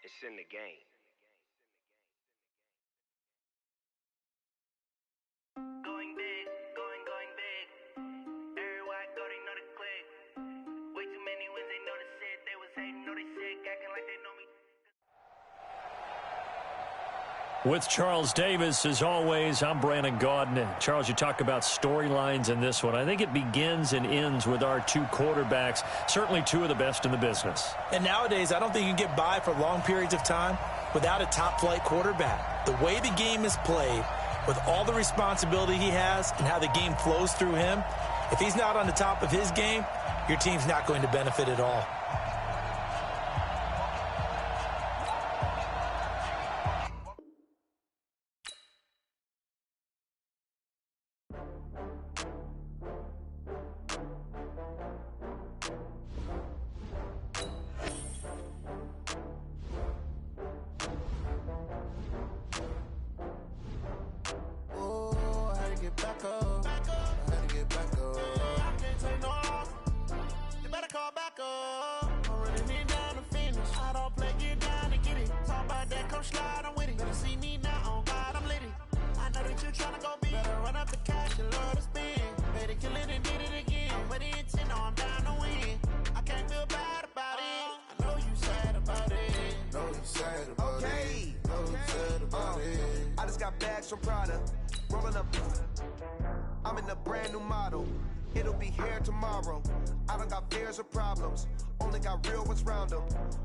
It's in the game. Going big, going big. Everywhere I go, they know the click. Way too many wins, they know the shit. They was hating, know they sick, acting like they know me. With Charles Davis, as always, I'm Brandon Gaudin. Charles, you talk about storylines in this one. I think it begins and ends with our two quarterbacks, certainly two of the best in the business. And nowadays, I don't think you can get by for long periods of time without a top-flight quarterback. The way the game is played, with all the responsibility he has and how the game flows through him, if he's not on the top of his game, your team's not going to benefit at all. From Prada, rolling up. I'm in a brand new model. It'll be here tomorrow. I don't got fears or problems. Only got real ones round them.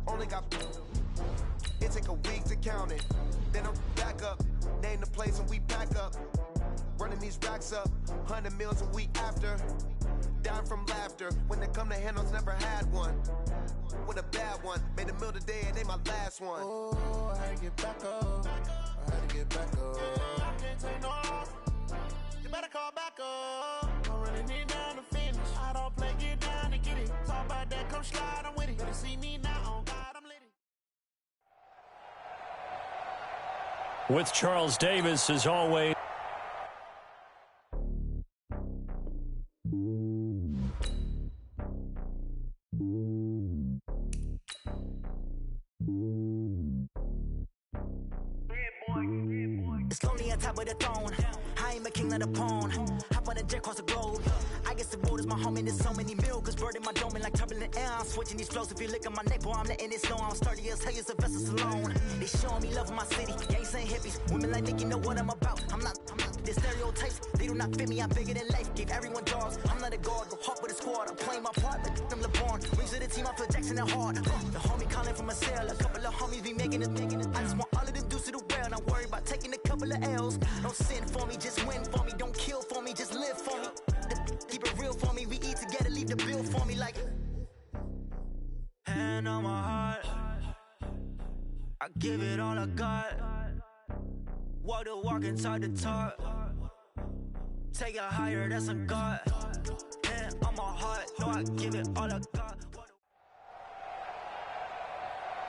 Only got. It take a week to count it. Then I'm back up. Name the place and we pack up. Running these racks up. 100 meals a week after. Down from laughter. When they come to handles, never had one. With a bad one. Made a meal today and they my last one. Oh, I had to get back up. I had to get back up. I can't take no loss. You better call back up. I'm running it down to finish. I don't play, get down to get it. Talk about that, come slide, I'm with it. Better see me now, on God, I'm lit. With Charles Davis, as always. It's lonely on top of the throne. I am a king, not a pawn. Hop on a jet across the globe. I guess the world is my home and there's so many milks. Bird in my dome and like turbulent air. I'm switching these flows. If you look at my neck, boy, I'm letting it snow. I'm sturdy as hell, as a vessel alone. They showing me love in my city. Gangs saying hippies. Women like Nick, you know what I'm about. I'm not the stereotypes. They do not fit me. I'm bigger than life. Give everyone dogs. I'm not a guard. Go hard with a squad. I'm playing my part like them LeBron. Rings of the team, I feel Jackson and hard. The homie calling from a cell. A couple of homies be making it. I just want all of them dudes to the well. Not worry about taking a couple of L's. Don't sin for me, just win for me. Don't kill for me, just live for me. Keep it real for me. We eat together, leave the bill for me like. Hand on my heart, I give it all I got. Walk the walk and talk the talk. Take it higher, that's a God. Hand on my heart, no, I give it all I got.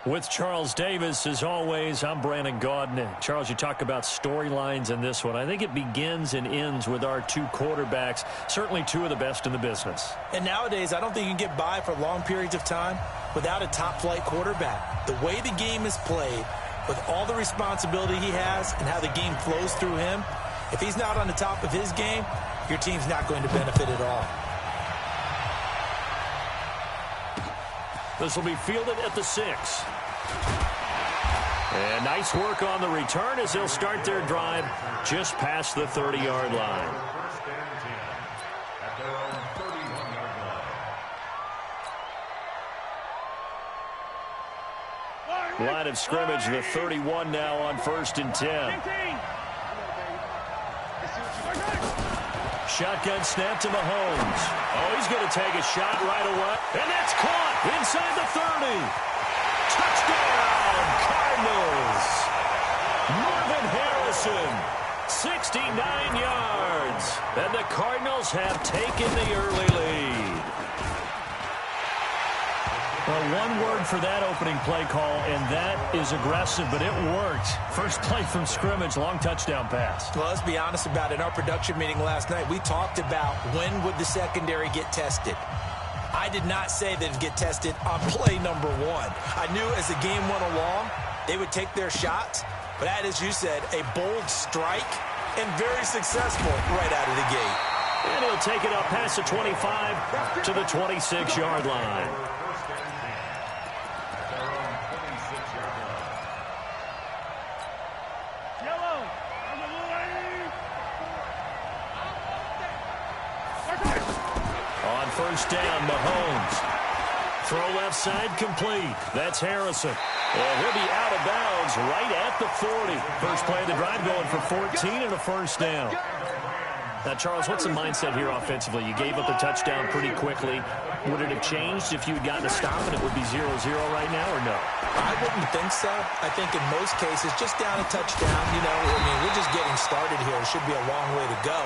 With Charles Davis, as always, I'm Brandon Gaudin. Charles, you talk about storylines in this one. I think it begins and ends with our two quarterbacks, certainly two of the best in the business. And nowadays, I don't think you can get by for long periods of time without a top-flight quarterback. The way the game is played, with all the responsibility he has and how the game flows through him, if he's not on the top of his game, your team's not going to benefit at all. This will be fielded at the 6. And nice work on the return as they'll start their drive just past the 30-yard line. Line of scrimmage, the 31 now on 1st and 10. Shotgun snap to Mahomes. Oh, he's going to take a shot right away. And that's caught inside the 30. Touchdown, Cardinals. Marvin Harrison, 69 yards. And the Cardinals have taken the early lead. Well, one word for that opening play call, and that is aggressive, but it worked. First play from scrimmage, long touchdown pass. Well, let's be honest about it. In our production meeting last night, we talked about when would the secondary get tested. I did not say that it'd get tested on play number 1. I knew as the game went along, They would take their shots, but that, as you said, a bold strike and very successful right out of the gate. And he'll take it up past the 25 to the 26-yard line. On first down, Mahomes. Throw left side complete. That's Harrison. And he'll be out of bounds right at the 40. First play of the drive going for 14 and a first down. Now, Charles, what's the mindset here offensively? You gave up the touchdown pretty quickly. Would it have changed if you had gotten a stop and it would be 0-0 right now, or no? I wouldn't think so. I think in most cases, just down a touchdown, we're just getting started here. It should be a long way to go.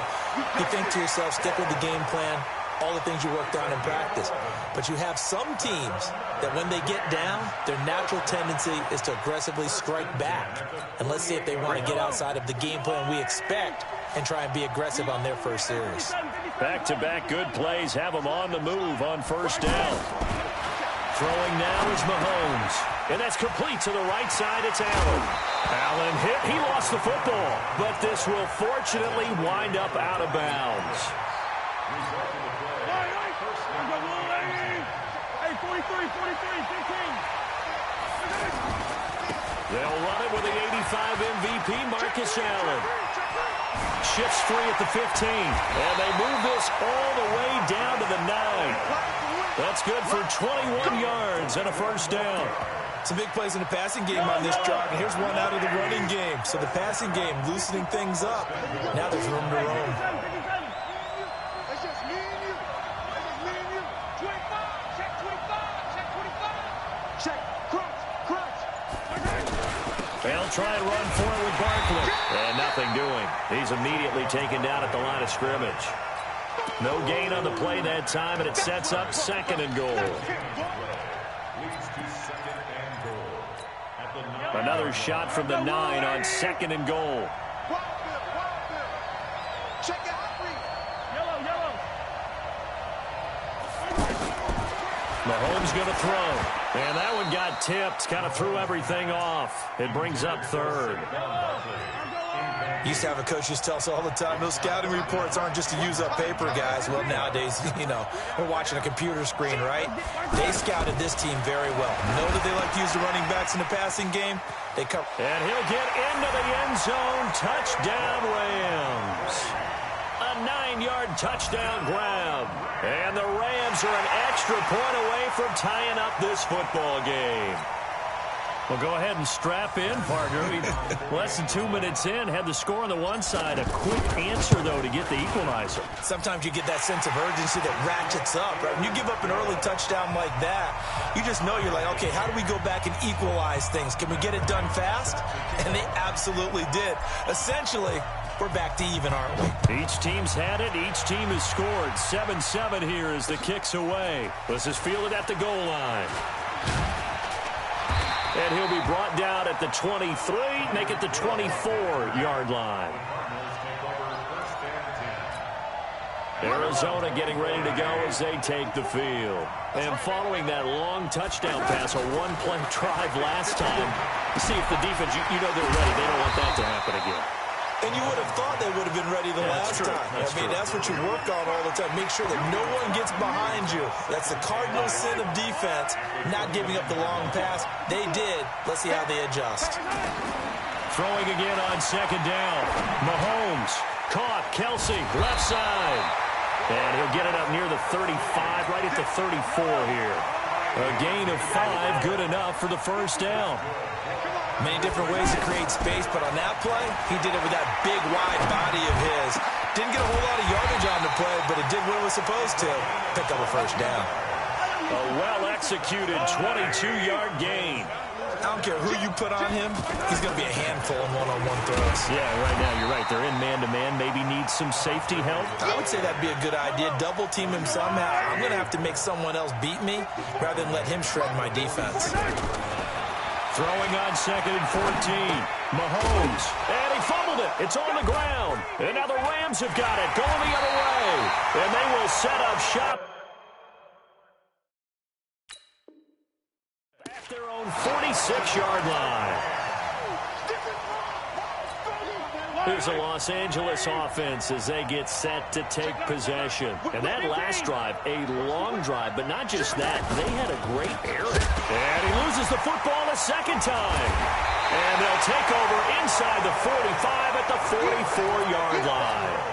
You think to yourself, stick with the game plan, all the things you worked on in practice. But you have some teams that when they get down, their natural tendency is to aggressively strike back. And let's see if they want to get outside of the game plan we expect and try and be aggressive on their first series. Back-to-back good plays have them on the move on first down. Throwing now is Mahomes. And that's complete to the right side. It's Allen. Allen hit. He lost the football. But this will fortunately wind up out of bounds. They'll run it with the 85 MVP, Marcus Allen. Shifts free at the 15. And they move this all the way down to the 9. That's good for 21 yards and a first down. Some big plays in the passing game on this drive, and here's one out of the running game. So the passing game loosening things up. Now there's room to roam. They'll try and run for it with Barkley. And nothing doing. He's immediately taken down at the line of scrimmage. No gain on the play that time, and it sets up second and goal. Another shot from the 9 on second and goal. Mahomes going to throw. And that one got tipped. Kind of threw everything off. It brings up third. Used to have a coach used to tell us all the time, those scouting reports aren't just to use up paper, guys. Well, nowadays, we're watching a computer screen, right? They scouted this team very well. Know that they like to use the running backs in the passing game. They come. And he'll get into the end zone. Touchdown, Rams. A 9-yard touchdown grab. And the Rams are an extra point away from tying up this football game. Well, go ahead and strap in, partner. Less than 2 minutes in, had the score on the one side. A quick answer, though, to get the equalizer. Sometimes you get that sense of urgency that ratchets up, right? When you give up an early touchdown like that, you just know you're like, okay, how do we go back and equalize things? Can we get it done fast? And they absolutely did. Essentially, we're back to even, aren't we? Each team's had it. Each team has scored. 7-7 here as the kick's away. This is fielded at the goal line. And he'll be brought down at the 23, make it the 24-yard line. Arizona getting ready to go as they take the field. And following that long touchdown pass, a one-play drive last time, see if the defense, you know they're ready. They don't want that to happen again. And you would have thought they would have been ready the last time. That's what you work on all the time. Make sure that no one gets behind you. That's the cardinal sin of defense, not giving up the long pass. They did. Let's see how they adjust. Throwing again on second down. Mahomes caught. Kelsey, left side. And he'll get it up near the 35, right at the 34 here. A gain of 5, good enough for the first down. Many different ways to create space, but on that play, he did it with that big, wide body of his. Didn't get a whole lot of yardage on the play, but it did what it was supposed to. Pick up a first down. A well-executed 22-yard gain. I don't care who you put on him, he's going to be a handful in one-on-one throws. Yeah, right now, you're right. They're in man-to-man, maybe needs some safety help. I would say that'd be a good idea. Double team him somehow. I'm going to have to make someone else beat me rather than let him shred my defense. Throwing on second and 14. Mahomes. And he fumbled it. It's on the ground. And now the Rams have got it. Going the other way. And they will set up shop. their own 46-yard line. Here's a Los Angeles offense as they get set to take possession. And that last drive, a long drive, but not just that. They had a great error. And he loses the football a second time. And they'll take over inside the 45 at the 44-yard line.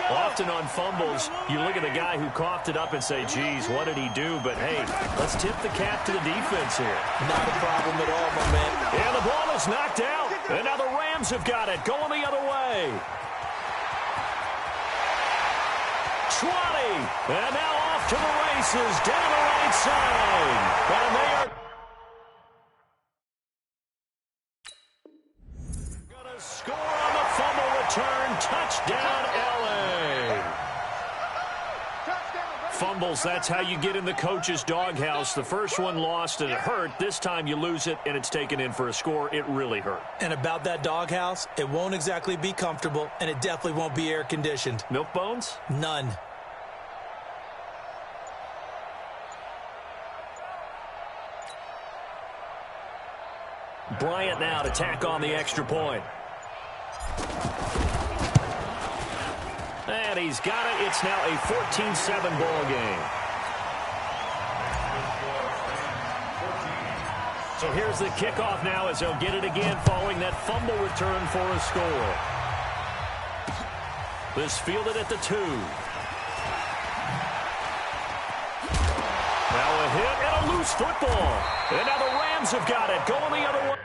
Often on fumbles, you look at the guy who coughed it up and say, geez, what did he do? But, hey, let's tip the cap to the defense here. Not a problem at all, my man. And the ball is knocked out. And now the Rams have got it, going the other way. 20. And now off to the races, down the right side. And they are going to score on the fumble return. Touchdown, L.A. Fumbles, that's how you get in the coach's doghouse. The first one lost and it hurt. This time you lose it and it's taken in for a score. It really hurt. And about that doghouse, it won't exactly be comfortable, and it definitely won't be air-conditioned. Milk bones? None. Bryant now to tack on the extra point. And he's got it. It's now a 14-7 ball game. So here's the kickoff now as they'll get it again following that fumble return for a score. This fielded at the 2. Now a hit and a loose football. And now the Rams have got it, going the other way.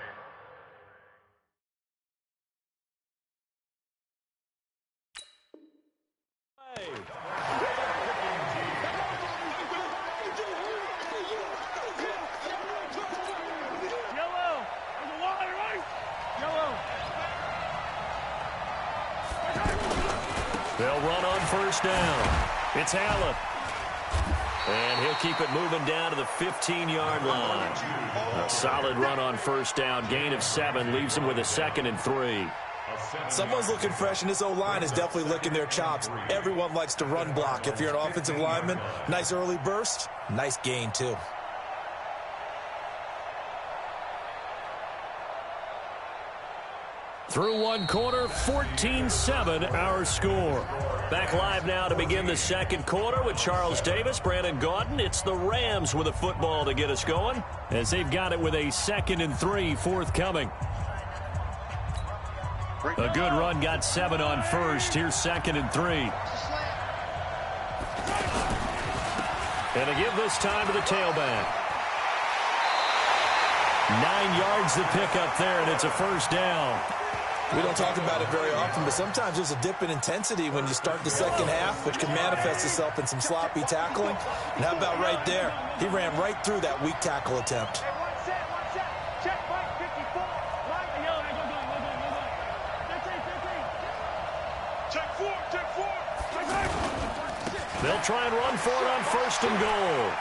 They'll run on first down. It's Allen. And he'll keep it moving down to the 15-yard line. A solid run on first down. Gain of 7 leaves him with a 2nd and 3. Someone's looking fresh, and this O-line is definitely licking their chops. Everyone likes to run block. If you're an offensive lineman, nice early burst, nice gain, too. Through one quarter, 14-7 our score. Back live now to begin the second quarter with Charles Davis, Brandon Gaudin. It's the Rams with a football to get us going as they've got it with a 2nd and 3 forthcoming. A good run, got 7 on first. Here's 2nd and 3. And they give this time to the tailback. 9 yards to pick up there, and it's a first down. We don't talk about it very often, but sometimes there's a dip in intensity when you start the second half, which can manifest itself in some sloppy tackling. And how about right there? He ran right through that weak tackle attempt. They'll try and run for it on 1st and goal.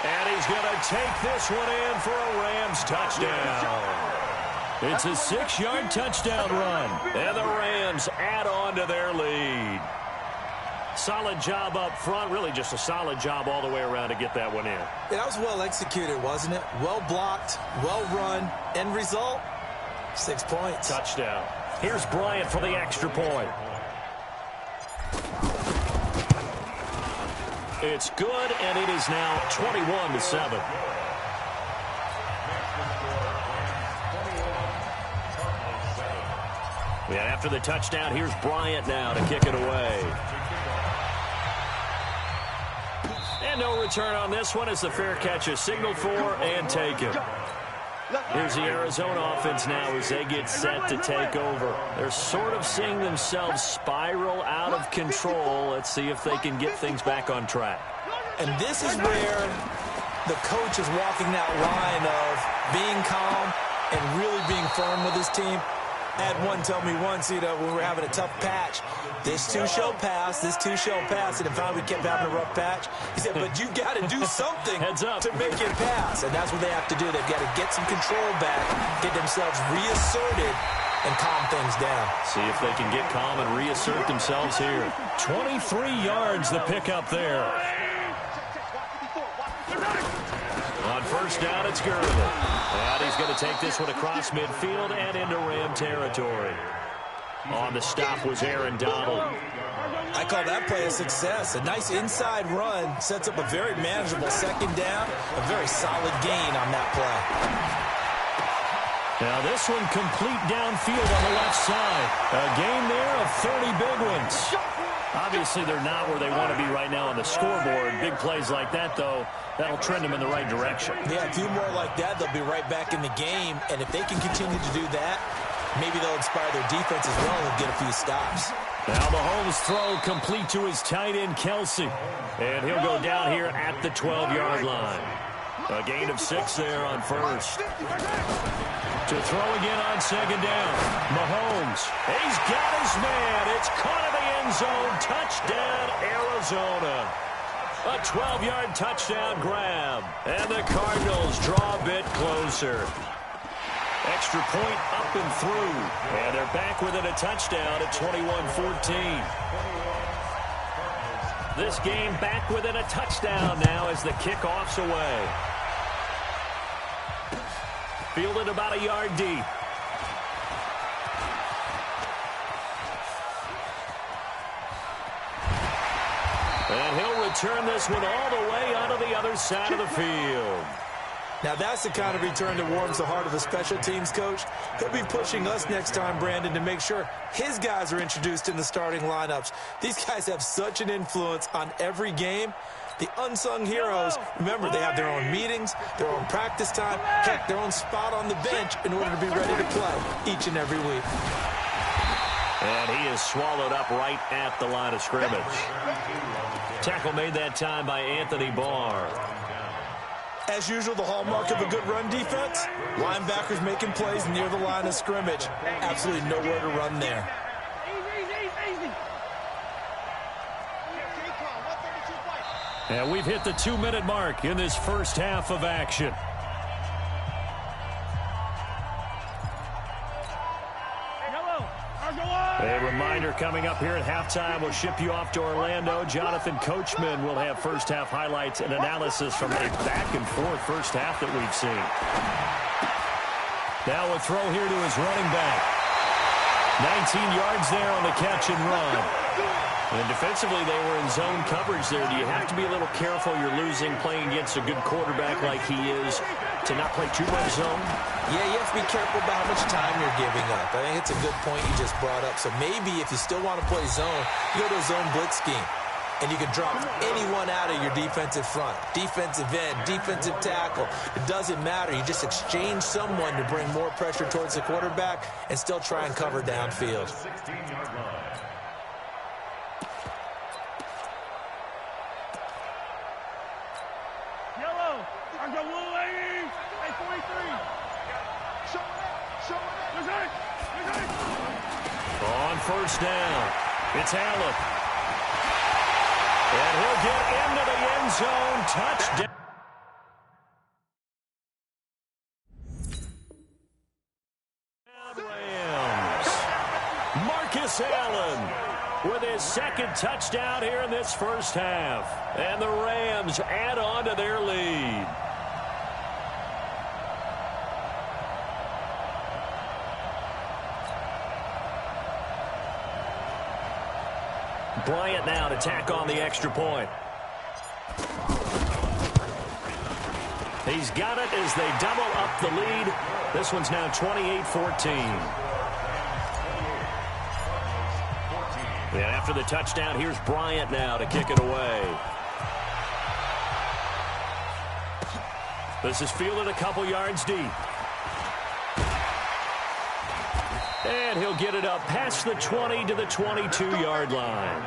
And he's going to take this one in for a Rams touchdown. It's a 6-yard touchdown run. And the Rams add on to their lead. Solid job up front. Really just a solid job all the way around to get that one in. Yeah, that was well executed, wasn't it? Well blocked, well run. End result, 6 points. Touchdown. Here's Bryant for the extra point. It's good, and it is now 21-7. And after the touchdown, here's Bryant now to kick it away. And no return on this one as the fair catch is signaled for and taken. Here's the Arizona offense now as they get set to take over. They're sort of seeing themselves spiral out of control. Let's see if they can get things back on track. And this is where the coach is walking that line of being calm and really being firm with his team. I had one tell me once, when we were having a tough patch, this too shall pass, this too shall pass, and finally we kept having a rough patch. He said, but you got to do something Heads up. to make it pass, and that's what they have to do. They've got to get some control back, get themselves reasserted, and calm things down. See if they can get calm and reassert themselves here. 23 yards the pickup there. On first down, it's Gurley. And he's going to take this one across midfield and into Ram territory. On the stop was Aaron Donald. I call that play a success. A nice inside run sets up a very manageable second down. A very solid gain on that play. Now this one complete downfield on the left side. A gain there of 30 big ones. Obviously they're not where they want to be right now on the scoreboard. Big plays like that, though, that'll trend them in the right direction. Yeah, a few more like that, they'll be right back in the game. And if they can continue to do that, maybe they'll inspire their defense as well and get a few stops. Now Mahomes' throw complete to his tight end, Kelsey. And he'll go down here at the 12-yard line. A gain of 6 there on first. To throw again on second down. Mahomes, he's got his man. It's caught in the end zone. Touchdown, Arizona. A 12-yard touchdown grab. And the Cardinals draw a bit closer. Extra point up and through. And they're back within a touchdown at 21-14. This game back within a touchdown now as the kickoff's away. Fielded about a yard deep. And he'll return this one all the way onto the other side of the field. Now that's the kind of return that warms the heart of a special teams coach. He'll be pushing us next time, Brandon, to make sure his guys are introduced in the starting lineups. These guys have such an influence on every game. The unsung heroes, remember, they have their own meetings, their own practice time, heck, their own spot on the bench in order to be ready to play each and every week. And he is swallowed up right at the line of scrimmage. Tackle made that time by Anthony Barr. As usual, the hallmark of a good run defense, linebackers making plays near the line of scrimmage. Absolutely nowhere to run there. And we've hit the 2-minute mark in this first half of action. A reminder coming up here at halftime. We'll ship you off to Orlando. Jonathan Coachman will have first half highlights and analysis from a back-and-forth first half that we've seen. Now a throw here to his running back. 19 yards there on the catch and run. And defensively, they were in zone coverage there. Do you have to be a little careful? You're losing playing against a good quarterback like he is to not play too much zone? Yeah, you have to be careful about how much time you're giving up. I think it's a good point you just brought up. So maybe if you still want to play zone, you go to a zone blitz scheme. And you can drop anyone out of your defensive front. Defensive end, defensive tackle. It doesn't matter. You just exchange someone to bring more pressure towards the quarterback and still try and cover downfield. On first down, it's Allen. And he'll get into the end zone. Touchdown. Rams. Marcus Allen with his second touchdown here in this first half. And the Rams add on to their lead. Bryant now to tack on the extra point. He's got it as they double up the lead. This one's now 28-14. And after the touchdown, here's Bryant now to kick it away. This is fielded a couple yards deep. And he'll get it up past the 20 to the 22-yard line.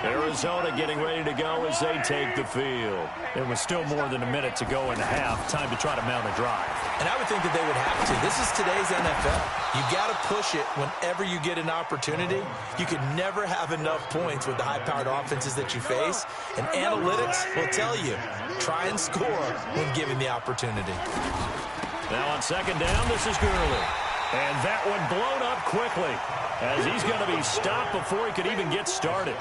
Arizona getting ready to go as they take the field. There was still more than a minute to go in the half. Time to try to mount a drive. And I would think that they would have to. This is today's NFL. You got to push it whenever you get an opportunity. You can never have enough points with the high-powered offenses that you face. And analytics will tell you, try and score when given the opportunity. Now on second down, this is Gurley. And that one blown up quickly. as he's going to be stopped before he could even get started.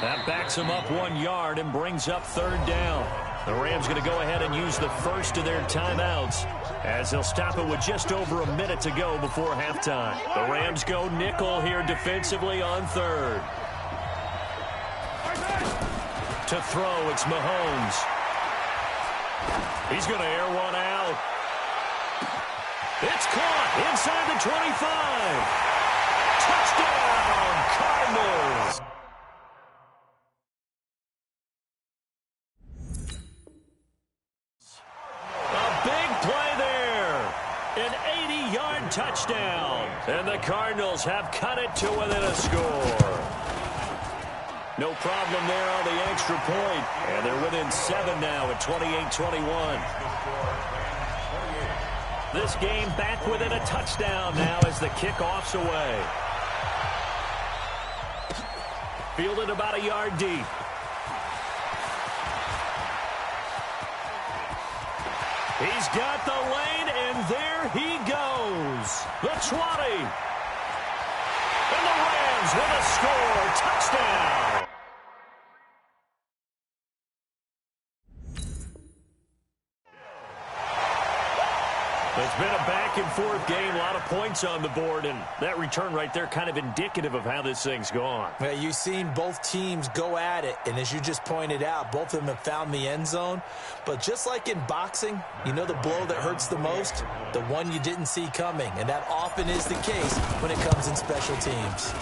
That backs him up 1 yard and brings up 3rd down. The Rams going to go ahead and use the first of their timeouts as they'll stop it with just over a minute to go before halftime. The Rams go nickel here defensively on 3rd. To throw, it's Mahomes. He's going to air one out. It's caught inside the 25. Touchdown, Cardinals. A big play there. An 80-yard touchdown. And the Cardinals have cut it to within a score. No problem there on the extra point. And they're within 7 now at 28-21. This game back within a touchdown now as the kickoff's away. Fielded about a yard deep. He's got the lane, and there he goes. The 20. And the Rams with a score. Touchdown. It's been a back-and-forth game, a lot of points on the board, and that return right there kind of indicative of how this thing's gone. Well, you've seen both teams go at it, and as you just pointed out, both of them have found the end zone. But just like in boxing, you know the blow that hurts the most? The one you didn't see coming, and that often is the case when it comes in special teams.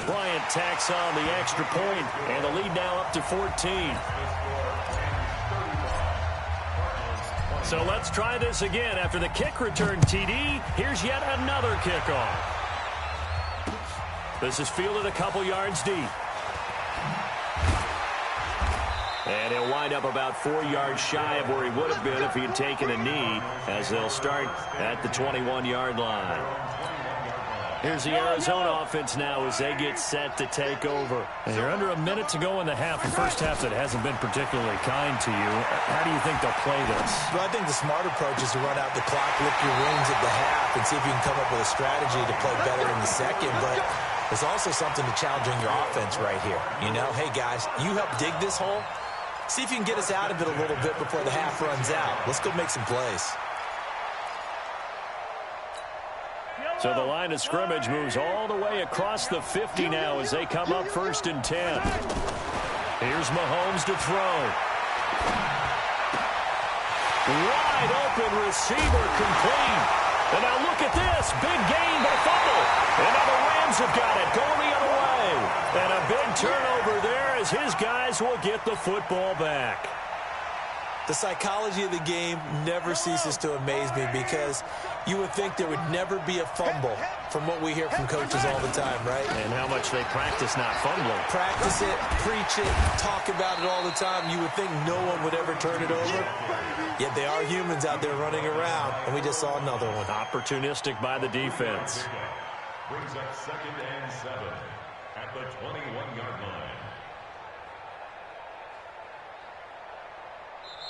Bryant tacks on the extra point, and the lead now up to 14. So let's try this again. After the kick return TD, here's yet another kickoff. This is fielded a couple yards deep. And he'll wind up about 4 yards shy of where he would have been if he had taken a knee, as they'll start at the 21-yard line. Here's the Arizona offense now as they get set to take over. And you're under a minute to go in the half. The first half that hasn't been particularly kind to you. How do you think they'll play this? Well, I think the smart approach is to run out the clock, lick your wings at the half, and see if you can come up with a strategy to play better in the second. But there's also something to challenging your offense right here. You know, hey, guys, you help dig this hole. See if you can get us out of it a little bit before the half runs out. Let's go make some plays. So the line of scrimmage moves all the way across the 50 now as they come up 1st and 10. Here's Mahomes to throw. Wide open receiver complete. And now look at this. Big gain but fumble. And now the Rams have got it going the other way. And a big turnover there as his guys will get the football back. The psychology of the game never ceases to amaze me because you would think there would never be a fumble from what we hear from coaches all the time, right? And how much they practice not fumbling. Practice it, preach it, talk about it all the time. You would think no one would ever turn it over. Yet they are humans out there running around, and we just saw another one. Opportunistic by the defense. Brings up 2nd and 7 at the 21-yard line.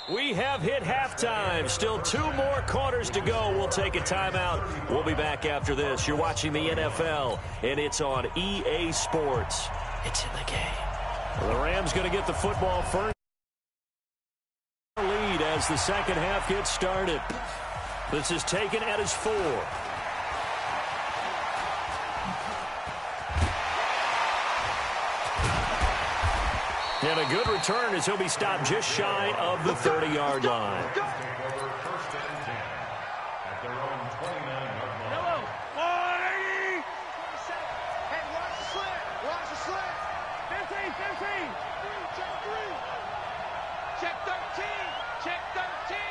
We have hit halftime. Still 2 more quarters to go. We'll take a timeout. We'll be back after this. You're watching the NFL, and it's on EA Sports. It's in the game. The Rams going to get the football first. Lead as the second half gets started. This is taken at his 4. And a good return as he'll be stopped just shy of the 30-yard line. First and 10 at their own 29-yard line. Hello, 180. Hey, watch the slant. Watch the slant. 15. Check 3. Check 13. Check 13.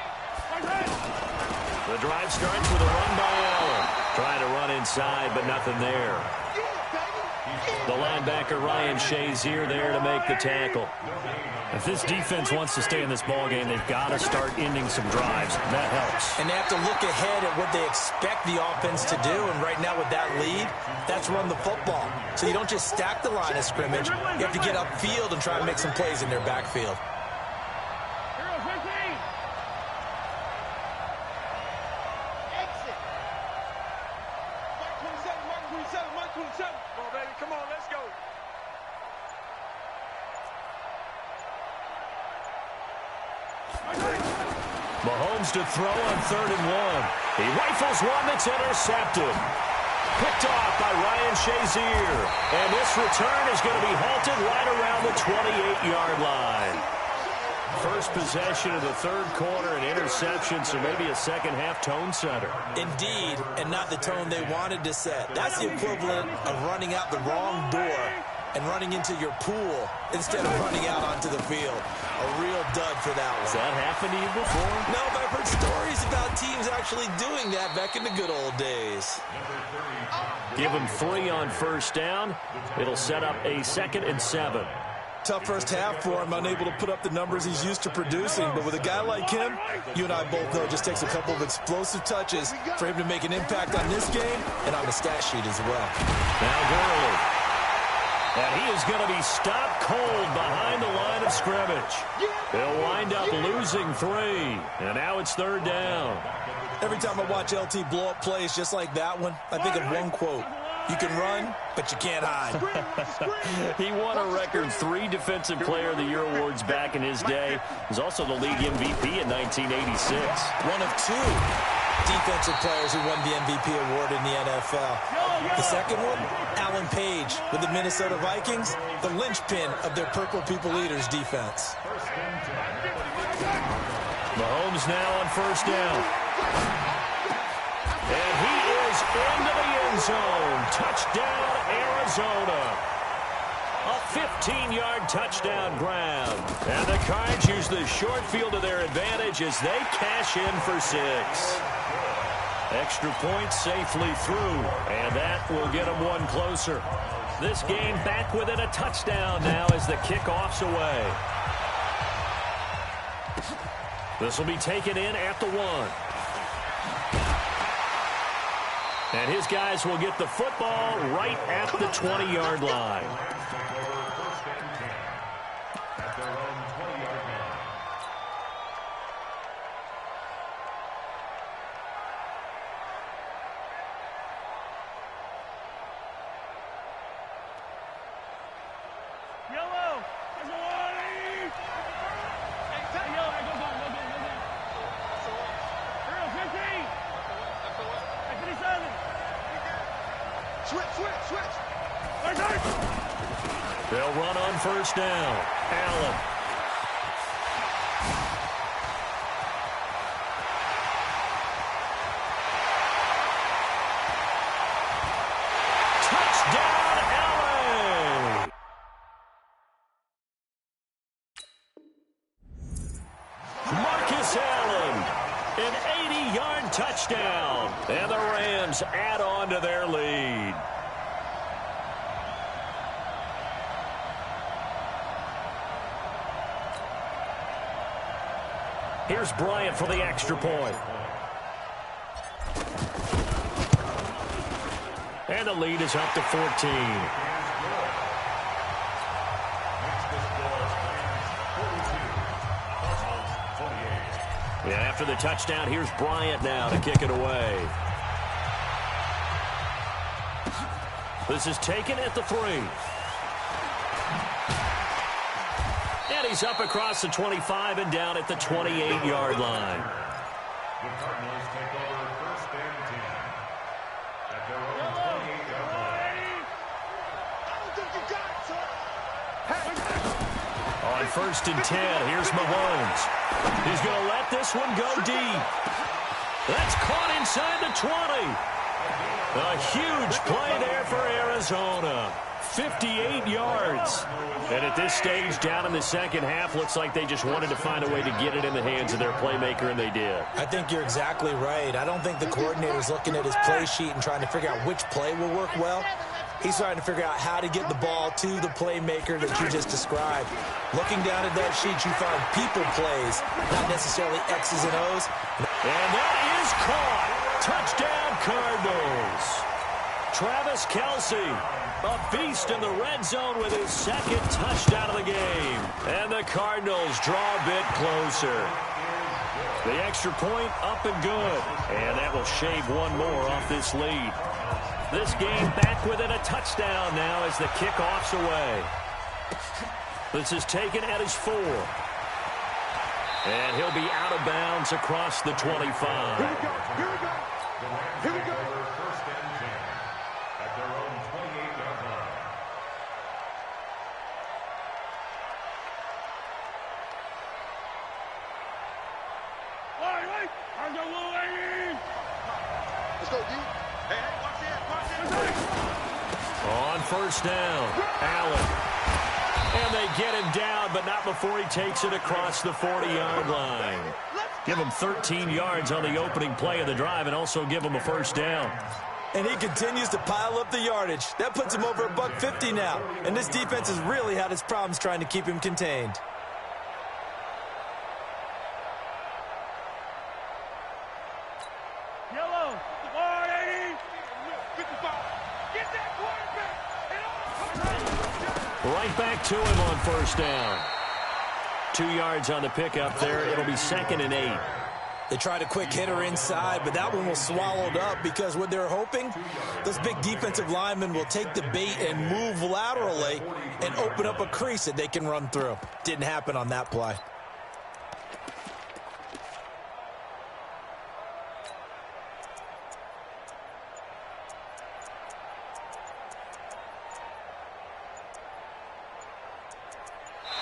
The drive starts with a run by Allen. Trying to run inside, but nothing there. The linebacker, Ryan Shazier, there to make the tackle. If this defense wants to stay in this ballgame, they've got to start ending some drives. That helps. And they have to look ahead at what they expect the offense to do. And right now with that lead, that's run the football. So you don't just stack the line of scrimmage. You have to get upfield and try and make some plays in their backfield. Exit. Mark 27. Mahomes to throw on 3rd and 1. He rifles one that's intercepted. Picked off by Ryan Shazier. And this return is going to be halted right around the 28-yard line. First possession of the 3rd quarter, an interception, so maybe a second-half tone setter. Indeed, and not the tone they wanted to set. That's the equivalent of running out the wrong door and running into your pool instead of running out onto the field. A real dud for that one. Has that happened to you before? No, but I've heard stories about teams actually doing that back in the good old days. Give him 3 on 1st down. It'll set up a 2nd and 7. Tough first half for him, unable to put up the numbers he's used to producing. But with a guy like him, you and I both know it just takes a couple of explosive touches for him to make an impact on this game and on the stat sheet as well. Now Gurley. And he is going to be stopped cold behind the line of scrimmage. They'll wind up losing 3. And now it's 3rd down. Every time I watch LT blow up plays just like that one, I think of one quote. You can run, but you can't hide. He won a record 3 Defensive Player of the Year awards back in his day. He was also the league MVP in 1986. One of 2 defensive players who won the MVP award in the NFL. The second one, Alan Page with the Minnesota Vikings, the linchpin of their Purple People Eaters defense. Mahomes now on 1st down. And he is into the end zone. Touchdown, Arizona. A 15-yard touchdown grab. And the Cards use the short field to their advantage as they cash in for 6. Extra point safely through, and that will get them 1 closer. This game back within a touchdown now as the kickoff's away. This will be taken in at the 1. And his guys will get the football right at the 20-yard line. Yellow. There's a warning. Hey, yellow. Go down. Earl, 15. Hey, 57. Switch. They'll run on 1st down. Allen. Touchdown, LA! Marcus Allen, an 80-yard touchdown. And the Rams add on to their lead. Here's Bryant for the extra point. And the lead is up to 14. Yeah, after the touchdown, here's Bryant now to kick it away. This is taken at the 3. And he's up across the 25 and down at the 28-yard line. The Cardinals take over 1st and 10 at their own 28-yard line. On 1st and 10, here's Mahomes. He's going to let this one go deep. That's caught inside the 20. A huge play there for Arizona. 58 yards. And at this stage, down in the second half, looks like they just wanted to find a way to get it in the hands of their playmaker, and they did. I think you're exactly right. I don't think the coordinator's looking at his play sheet and trying to figure out which play will work well. He's trying to figure out how to get the ball to the playmaker that you just described. Looking down at that sheet, you find people plays, not necessarily X's and O's. And that is caught. Touchdown, Cardinals. Travis Kelce, a beast in the red zone with his 2nd touchdown of the game. And the Cardinals draw a bit closer. The extra point up and good. And that will shave 1 more off this lead. This game back within a touchdown now as the kickoff's away. This is taken at his 4. And he'll be out of bounds across the 25. Here we go. Here we go. Here we go. First and 10 at their own 28-yard line. Wait. I'm the little lady. Let's go, D. Hey, watch it. On first down, Allen. And they get him down, but not before he takes it across the 40-yard line. Give him 13 yards on the opening play of the drive and also give him a first down. And he continues to pile up the yardage. That puts him over $150 now. And this defense has really had its problems trying to keep him contained. Yellow. 180. 55. Get that quarterback. Right back to him on first down. 2 yards on the pickup there. It'll be 2nd and 8. They tried a quick hitter inside, but that one was swallowed up because what they're hoping, those big defensive linemen will take the bait and move laterally and open up a crease that they can run through. Didn't happen on that play.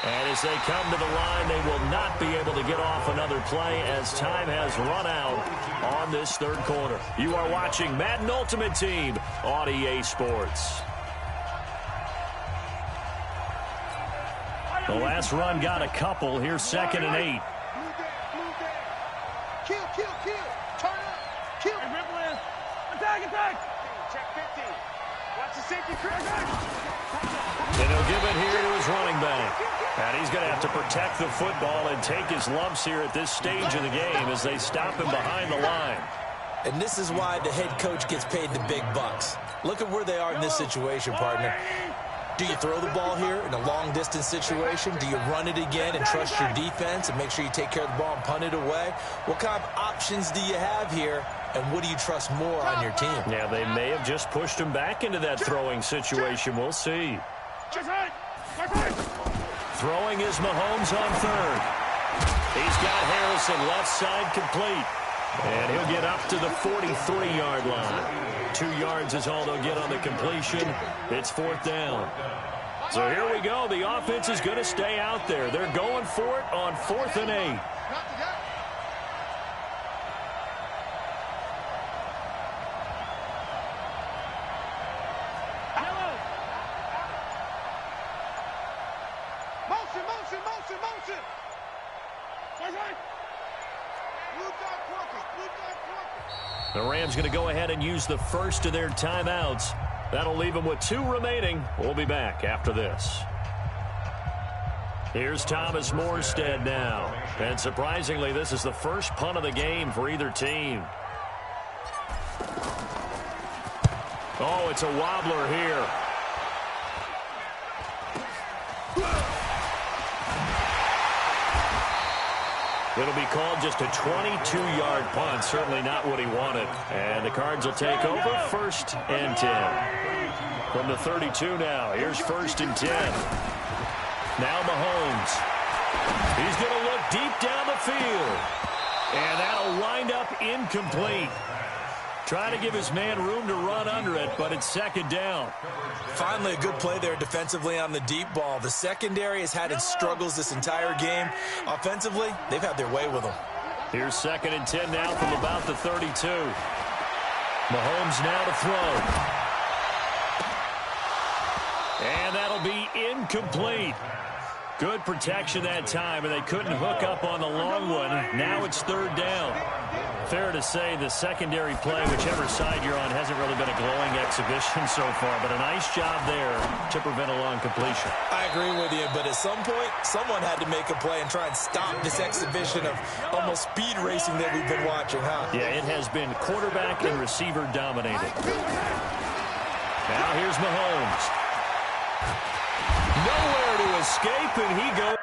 And as they come to the line, they will not be able to get off another play as time has run out on this third quarter. You are watching Madden Ultimate Team on EA Sports. The last run got a couple. Here's 2nd and 8. Kill. Turn up. Kill. Hey, ripple in. Attack. Check 50. Watch the safety, Chris. And he'll give it here to his running back. And he's going to have to protect the football and take his lumps here at this stage of the game as they stop him behind the line. And this is why the head coach gets paid the big bucks. Look at where they are in this situation, partner. Do you throw the ball here in a long-distance situation? Do you run it again and trust your defense and make sure you take care of the ball and punt it away? What kind of options do you have here, and what do you trust more on your team? Yeah, they may have just pushed him back into that throwing situation. We'll see. Throwing is Mahomes on third. He's got Harrison left side complete. And he'll get up to the 43-yard line. 2 yards is all they'll get on the completion. It's 4th down. So here we go. The offense is going to stay out there. They're going for it on 4th and 8. Motion. The Rams going to go ahead and use the first of their timeouts. That'll leave them with 2 remaining. We'll be back after this. Here's Thomas Morstead now. And surprisingly, this is the first punt of the game for either team. Oh, it's a wobbler here. It'll be called just a 22-yard punt. Certainly not what he wanted. And the Cards will take over 1st and 10. From the 32 now. Here's 1st and 10. Now Mahomes. He's going to look deep down the field. And that'll wind up incomplete. Trying to give his man room to run under it, but it's 2nd down. Finally, a good play there defensively on the deep ball. The secondary has had its struggles this entire game. Offensively, they've had their way with them. Here's 2nd and 10 now from about the 32. Mahomes now to throw. And that'll be incomplete. Good protection that time, and they couldn't hook up on the long one. Now it's 3rd down. Fair to say the secondary play, whichever side you're on, hasn't really been a glowing exhibition so far, but a nice job there to prevent a long completion. I agree with you, but at some point, someone had to make a play and try and stop this exhibition of almost speed racing that we've been watching, huh? Yeah, it has been quarterback and receiver dominated. Now here's Mahomes. Nowhere to escape, and he goes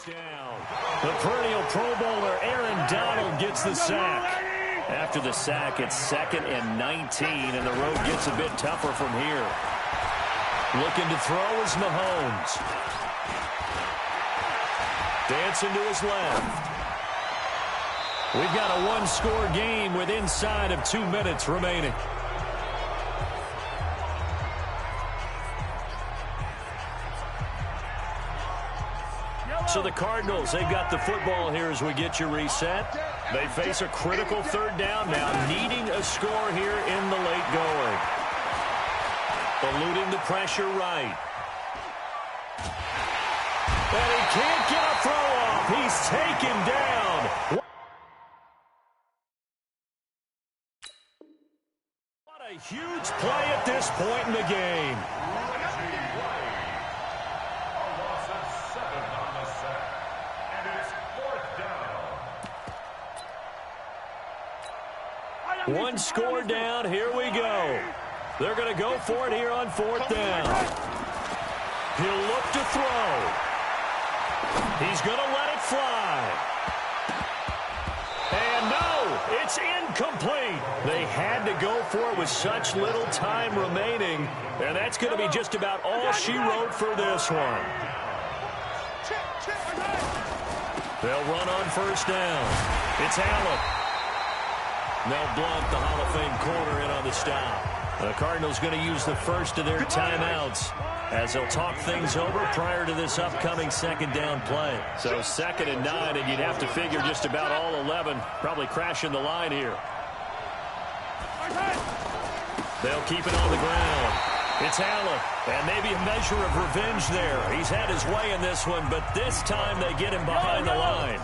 down. The perennial Pro Bowler Aaron Donald gets the sack. After the sack, it's 2nd and 19, and the road gets a bit tougher from here. Looking to throw is Mahomes. Dancing to his left. We've got a one-score game with inside of 2 minutes remaining. So the Cardinals, they've got the football here as we get you reset. They face a critical third down now, needing a score here in the late going. Eluding the pressure right. And he can't get a throw off. He's taken down. What a huge play at this point in the game. One score down. Here we go. They're going to go for it here on fourth down. He'll look to throw. He's going to let it fly. And no, it's incomplete. They had to go for it with such little time remaining. And that's going to be just about all she wrote for this one. They'll run on first down. It's Allen. Mel Blount, the Hall of Fame corner, in on the stop. The Cardinals going to use the first of their timeouts as they'll talk things over prior to this upcoming second down play. So 2nd and 9, and you'd have to figure just about all 11 probably crashing the line here. They'll keep it on the ground. It's Allen, and maybe a measure of revenge there. He's had his way in this one, but this time they get him behind the line.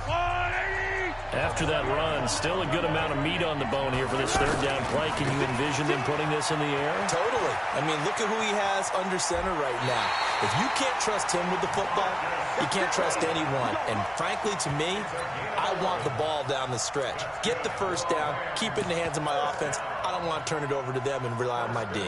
After that run, still a good amount of meat on the bone here for this third down play. Can you envision them putting this in the air? Totally. I mean, look at who he has under center right now. If you can't trust him with the football, you can't trust anyone. And frankly, to me, I want the ball down the stretch. Get the first down, keep it in the hands of my offense. I don't want to turn it over to them and rely on my D.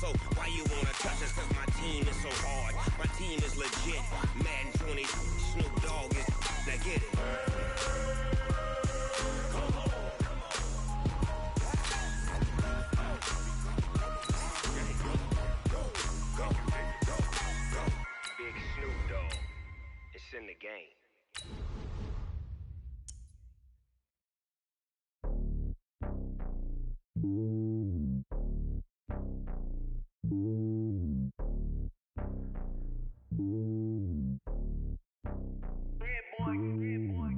So why you wanna touch us? Cause my team is so hard. My team is legit. Madden 20, Snoop Dogg is. Now get it. Big Snoop Dogg. It's in the game.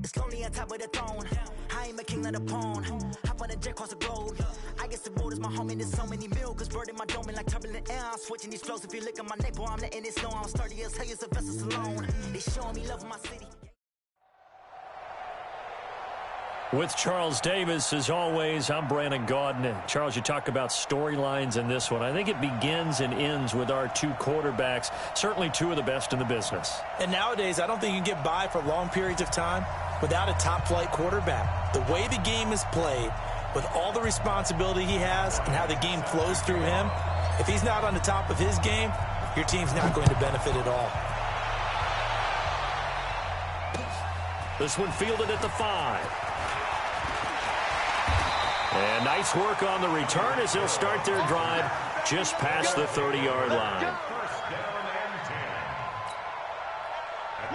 It's lonely on top of the throne. I ain't a king of the pawn. Hop on a jet across the globe. I guess the world is my home and there's so many miracles burning my dome like turbulent air. I'm switching these flows. If you look at my neck, boy, I'm letting it slow. I'm sturdy as hell, it's a vessel alone. They showing me love in my city. With Charles Davis, as always, I'm Brandon Gaudin. Charles, you talk about storylines in this one. I think it begins and ends with our two quarterbacks, certainly two of the best in the business. And nowadays, I don't think you can get by for long periods of time without a top-flight quarterback. The way the game is played, with all the responsibility he has and how the game flows through him, if he's not on the top of his game, your team's not going to benefit at all. This one fielded at the 5. And nice work on the return as they'll start their drive just past the 30-yard line.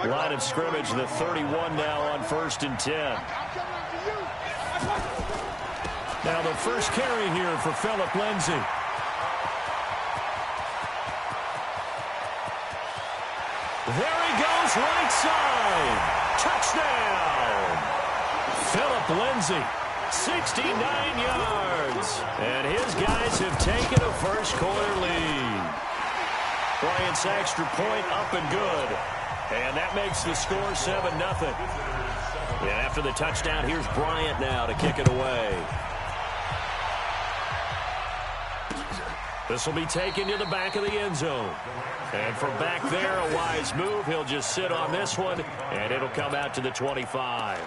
Line of scrimmage, the 31 now on 1st and 10. Now the first carry here for Phillip Lindsay. There he goes, right side. Touchdown. Phillip Lindsay. 69 yards. And his guys have taken a first-quarter lead. Bryant's extra point up and good. And that makes the score 7-0. And after the touchdown, here's Bryant now to kick it away. This will be taken to the back of the end zone. And from back there, a wise move. He'll just sit on this one, and it'll come out to the 25.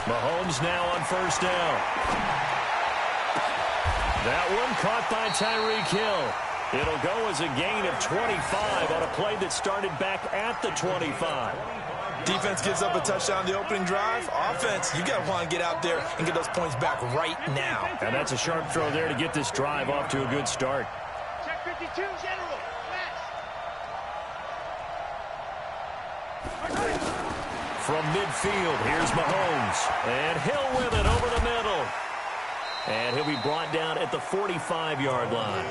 Mahomes now on 1st down. That one caught by Tyreek Hill. It'll go as a gain of 25 on a play that started back at the 25. Defense gives up a touchdown the opening drive. Offense, you got to want to get out there and get those points back right now. And that's a sharp throw there to get this drive off to a good start. Check 52, General. From midfield, here's Mahomes. And Hill with it over the middle. And he'll be brought down at the 45-yard line.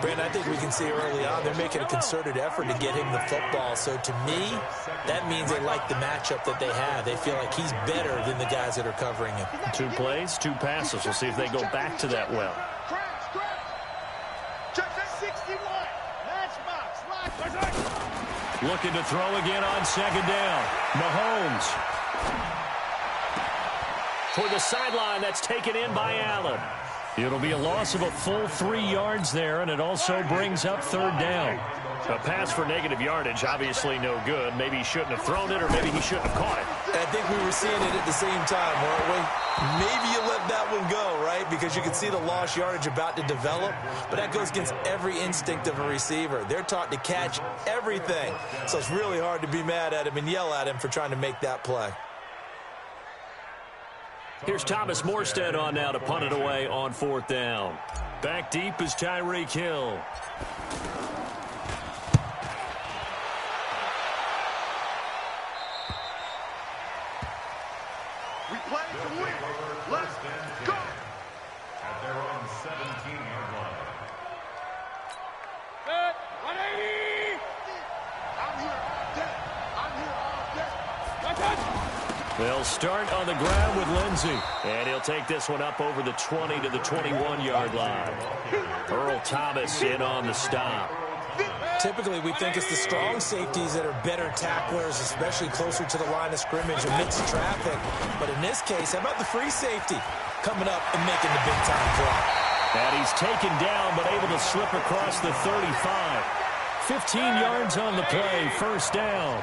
Brandon, I think we can see early on they're making a concerted effort to get him the football. So to me, that means they like the matchup that they have. They feel like he's better than the guys that are covering him. 2 plays, 2 passes. We'll see if they go back to that well. Check 61. Matchbox. Looking to throw again on 2nd down. Mahomes. Toward the sideline, that's taken in by Allen. It'll be a loss of a full 3 yards there, and it also brings up 3rd down. A pass for negative yardage, obviously no good. Maybe he shouldn't have thrown it, or maybe he shouldn't have caught it. I think we were seeing it at the same time, weren't we? Maybe you let that one go, right? Because you can see the lost yardage about to develop, but that goes against every instinct of a receiver. They're taught to catch everything, so it's really hard to be mad at him and yell at him for trying to make that play. Here's Thomas Morstead on now to punt it away on 4th down. Back deep is Tyreek Hill. We play to win. Let's go. At their own 17-yard line. Good. 180. I'm here all day. I'm here all day. Let's go. They'll start on the ground with Lindsay. And he'll take this one up over the 20 to the 21-yard line. Earl Thomas in on the stop. Typically, we think it's the strong safeties that are better tacklers, especially closer to the line of scrimmage amidst traffic. But in this case, how about the free safety coming up and making the big-time play? And he's taken down but able to slip across the 35. 15 yards on the play, first down.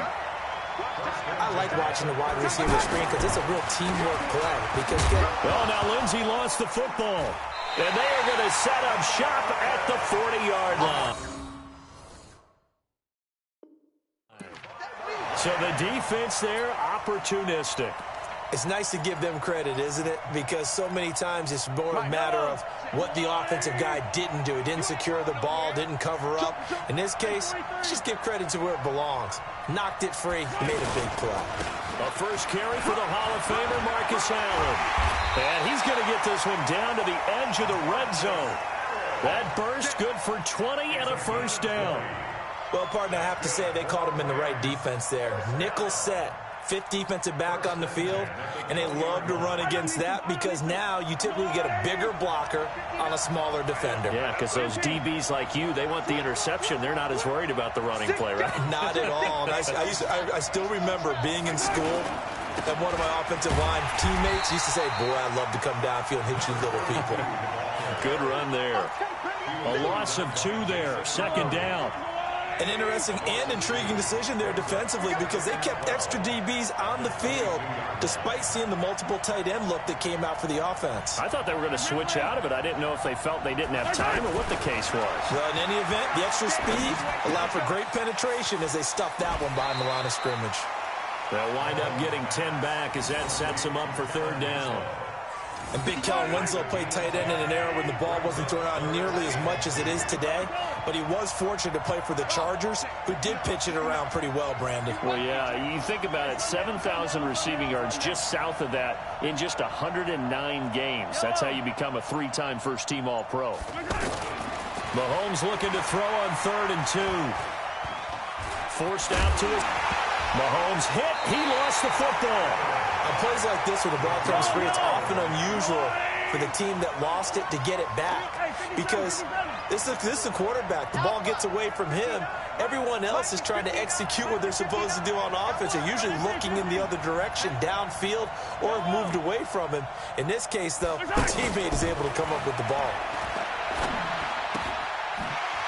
I like watching the wide receiver screen because it's a real teamwork play. Because now Lindsey lost the football. And they are going to set up shop at the 40-yard line. So the defense there, opportunistic. It's nice to give them credit, isn't it? Because so many times it's more a matter of what the offensive guy didn't do. He didn't secure the ball, didn't cover up. In this case, let's just give credit to where it belongs. Knocked it free, made a big play. A first carry for the Hall of Famer, Marcus Allen. And he's going to get this one down to the edge of the red zone. That burst good for 20 and a first down. Well, partner, I have to say they caught him in the right defense there. Nickel set. Fifth defensive back on the field, and they love to run against that because now you typically get a bigger blocker on a smaller defender. Yeah, because those DBs like you, they want the interception. They're not as worried about the running play, right? Not at all. And I still remember being in school, and one of my offensive line teammates used to say, boy, I'd love to come downfield and hit you little people. Good run there. A loss of 2 there, second down. An interesting and intriguing decision there defensively because they kept extra DBs on the field despite seeing the multiple tight end look that came out for the offense. I thought they were going to switch out of it. I didn't know if they felt they didn't have time or what the case was. Well, in any event, the extra speed allowed for great penetration as they stuffed that one behind the line of scrimmage. They'll wind up getting 10 back as that sets them up for third down. And Big Kellen Winslow played tight end in an era when the ball wasn't thrown out nearly as much as it is today. But he was fortunate to play for the Chargers, who did pitch it around pretty well, Brandon. Well, yeah, you think about it, 7,000 receiving yards just south of that in just 109 games. That's how you become a 3-time first-team All-Pro. Mahomes looking to throw on 3rd and 2. Forced out to it. Mahomes hit. He lost the football. On plays like this where the ball comes free, it's often unusual for the team that lost it to get it back. Because this is the quarterback. The ball gets away from him. Everyone else is trying to execute what they're supposed to do on offense. They're usually looking in the other direction, downfield, or have moved away from him. In this case, though, the teammate is able to come up with the ball.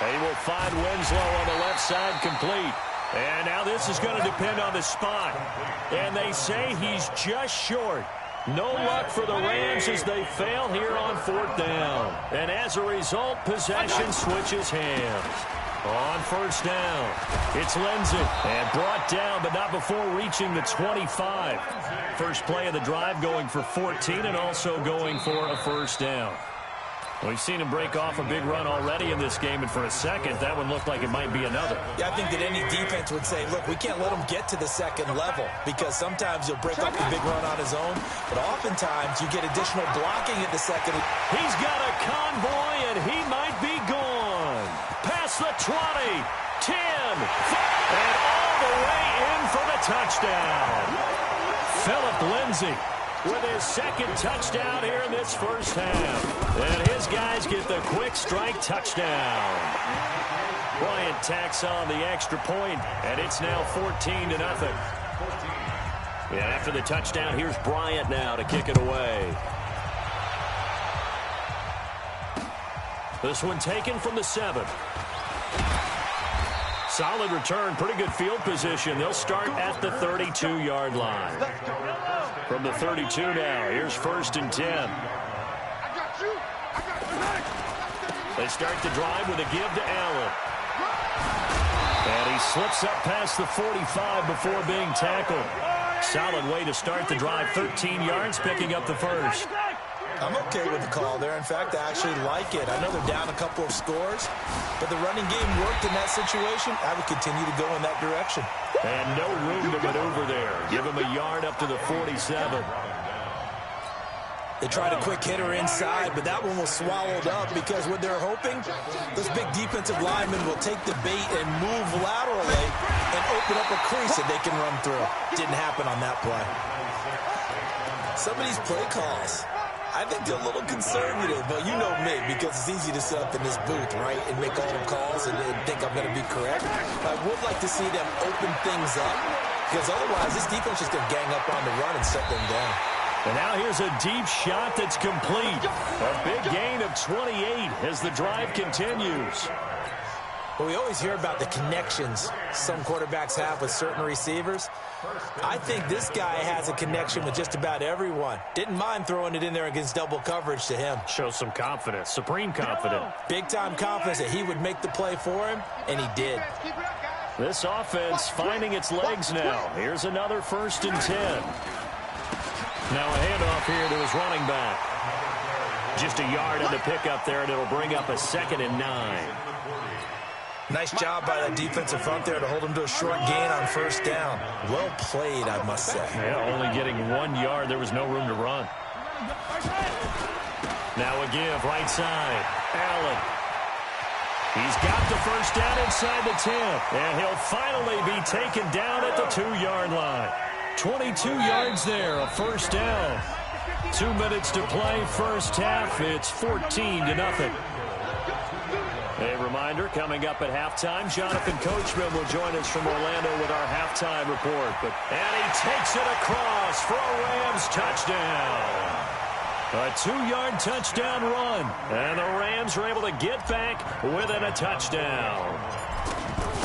They will find Winslow on the left side complete. And now this is going to depend on the spot. And they say he's just short. No luck for the Rams as they fail here on 4th down. And as a result, possession switches hands. On first down, it's Lindsey. And brought down, but not before reaching the 25. First play of the drive going for 14 and also going for a first down. We've seen him break off a big run already in this game, and for a second, that one looked like it might be another. Yeah, I think that any defense would say, look, we can't let him get to the second level because sometimes he'll break off a big run on his own, but oftentimes you get additional blocking at the second. He's got a convoy, and he might be gone. Past the 20, 10, 5, and all the way in for the touchdown. Philip Lindsay with his second touchdown here in this first half. And his guys get the quick strike touchdown. Bryant tacks on the extra point, and it's now 14-0. And after the touchdown, here's Bryant now to kick it away. This one taken from the 7. Solid return, pretty good field position. They'll start at the 32-yard line. From the 32 now, here's 1st and 10. They start the drive with a give to Allen. And he slips up past the 45 before being tackled. Solid way to start the drive, 13 yards, picking up the first. I'm okay with the call there. In fact, I actually like it. I know they're down a couple of scores, but the running game worked in that situation. I would continue to go in that direction. And no room to maneuver there. Give him a yard up to the 47. They tried a quick hitter inside, but that one was swallowed up because what they're hoping, those big defensive linemen will take the bait and move laterally and open up a crease that they can run through. Didn't happen on that play. Some of these play calls, I think they're a little conservative, but you know me, because it's easy to sit up in this booth, right, and make all the calls and think I'm going to be correct. I would like to see them open things up, because otherwise this defense is going to gang up on the run and shut them down. And now here's a deep shot that's complete. A big gain of 28 as the drive continues. Well, we always hear about the connections some quarterbacks have with certain receivers. I think this guy has a connection with just about everyone. Didn't mind throwing it in there against double coverage to him. Shows some confidence, supreme confidence. Big-time confidence that he would make the play for him, and he did. This offense finding its legs now. Here's another 1st and 10. Now a handoff here to his running back. Just a yard on the pickup there, and it'll bring up a 2nd and 9. Nice job by that defensive front there to hold him to a short gain on 1st down. Well played, I must say. Yeah, only getting 1 yard. There was no room to run. Now a give, right side. Allen. He's got the 1st down inside the 10. And he'll finally be taken down at the 2-yard line. 22 yards there, a 1st down. 2 minutes to play, 1st half. It's 14-0. A reminder, coming up at halftime, Jonathan Coachman will join us from Orlando with our halftime report. And he takes it across for a Rams touchdown. A 2-yard touchdown run. And the Rams are able to get back within a touchdown.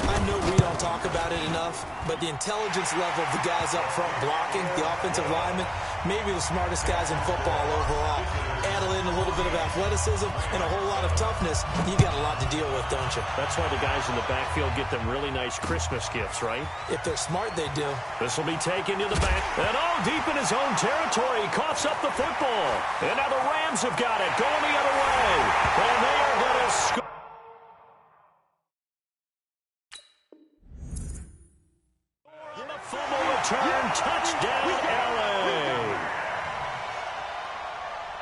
I know we don't talk about it enough, but the intelligence level of the guys up front blocking, the offensive linemen, maybe the smartest guys in football overall. Add in a little bit of athleticism and a whole lot of toughness, you got a lot to deal with, don't you? That's why the guys in the backfield get them really nice Christmas gifts, right? If they're smart, they do. This will be taken to the back. And deep in his own territory. He coughs up the football. And now the Rams have got it, going the other way. And they are going to score. Fumble return, touchdown, LA.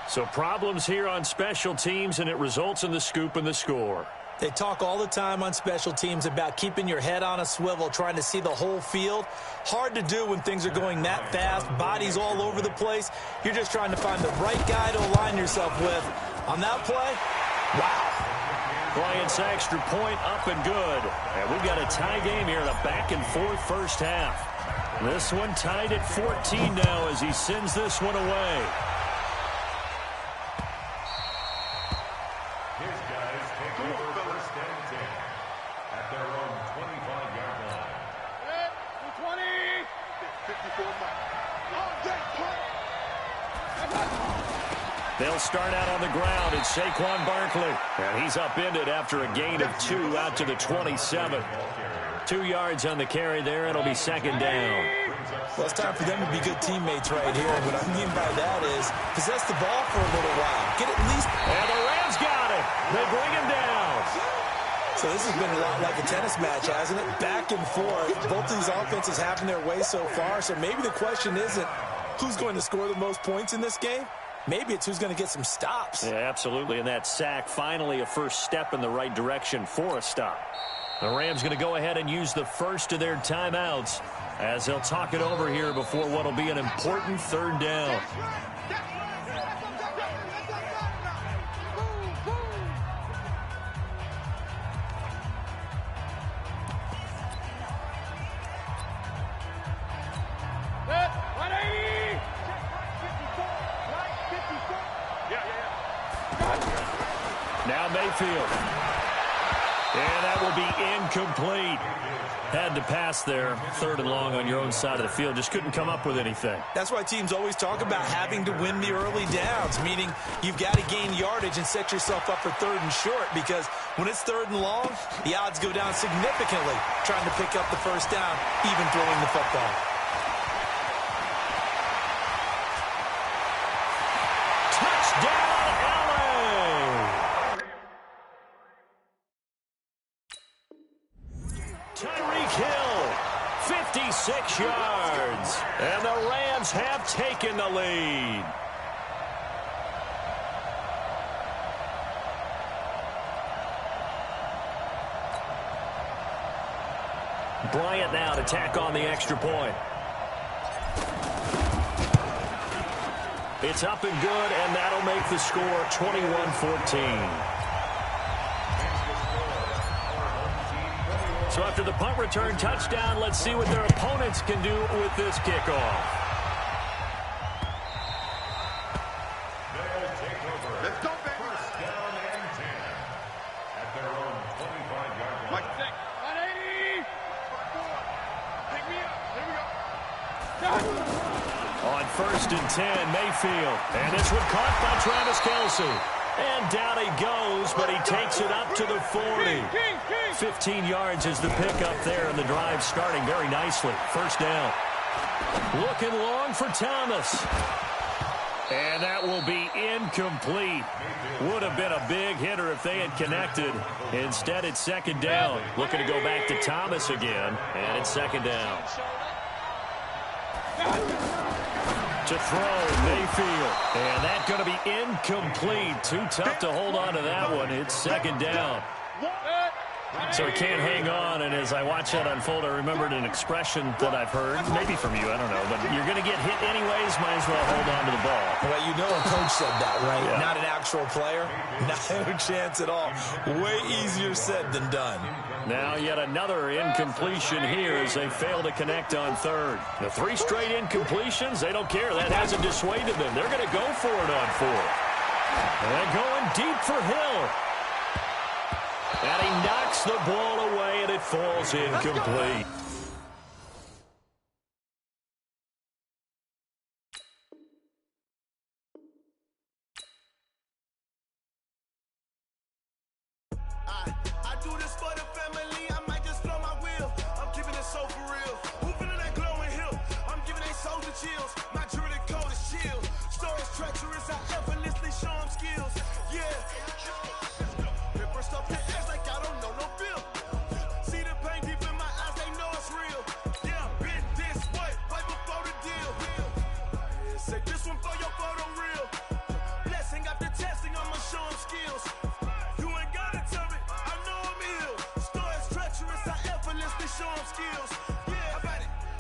So problems here on special teams, and it results in the scoop and the score. They talk all the time on special teams about keeping your head on a swivel, trying to see the whole field. Hard to do when things are going that fast, bodies all over the place. You're just trying to find the right guy to align yourself with. On that play, wow. Bryant's extra point up and good. And we've got a tie game here in a back-and-forth 1st half. This one tied at 14 now as he sends this one away. His guys take over 1st and 10 at their own 25-yard line. 20. 54 They'll start out on the ground. It's Saquon Barkley. And he's upended after a gain of 2 out to the 27. 2 yards on the carry there. It'll be 2nd down. Well, it's time for them to be good teammates right here. What I mean by that is possess the ball for a little while. Get at least... And the Rams got it. They bring him down. So this has been a lot like a tennis match, hasn't it? Back and forth. Both of these offenses having their way so far. So maybe the question isn't who's going to score the most points in this game. Maybe it's who's going to get some stops. Yeah, absolutely. And that sack, finally a first step in the right direction for a stop. The Rams going to go ahead and use the first of their timeouts as they'll talk it over here before what will be an important 3rd down. Now Mayfield. And that will be incomplete. Had to pass there, 3rd and long on your own side of the field. Just couldn't come up with anything. That's why teams always talk about having to win the early downs, meaning you've got to gain yardage and set yourself up for 3rd and short, because when it's 3rd and long, the odds go down significantly trying to pick up the 1st down, even throwing the football. Tyreek Hill, 56 yards. And the Rams have taken the lead. Bryant now to tack on the extra point. It's up and good, and that'll make the score 21-14. So after the punt return touchdown, let's see what their opponents can do with this kickoff. They'll take over. Let's go, baby. 1st down and 10 at their own 25-yard line. 1st and 10, Mayfield. And this one caught by Travis Kelce. And down he goes, but he takes it up to the 40. 15 yards is the pickup there, and the drive starting very nicely. 1st down. Looking long for Thomas. And that will be incomplete. Would have been a big hitter if they had connected. Instead, it's 2nd down. Looking to go back to Thomas again, and it's 2nd down. To throw, Mayfield. And that's going to be incomplete. Too tough to hold on to that one. It's 2nd down. So he can't hang on, and as I watch that unfold, I remembered an expression that I've heard, maybe from you, I don't know, but you're going to get hit anyways, might as well hold on to the ball. Well, you know a coach said that, right? Yeah. Not an actual player. Not a chance at all. Way easier said than done. Now yet another incompletion here as they fail to connect on 3rd. The 3 straight incompletions, they don't care. That hasn't dissuaded them. They're going to go for it on 4th. And going deep for Hill. And he knocks the ball away, and it falls incomplete. I do this for the family. I might just blow my wheel. I'm giving it so for real. Who feeling that glowing hill? I'm giving they souls the chills. My jewelry code is chill. Stories treacherous. I effortlessly show them skills. Yeah. Stuff the edge like I don't know no bill. See the pain deep in my eyes, they know it's real. Yeah, been this way, right before the deal. Say this one for your photo real. Blessing after testing, I'ma show them skills. You ain't gotta tell me, I know I'm ill. Stories treacherous, I effortlessly show them skills. Yeah,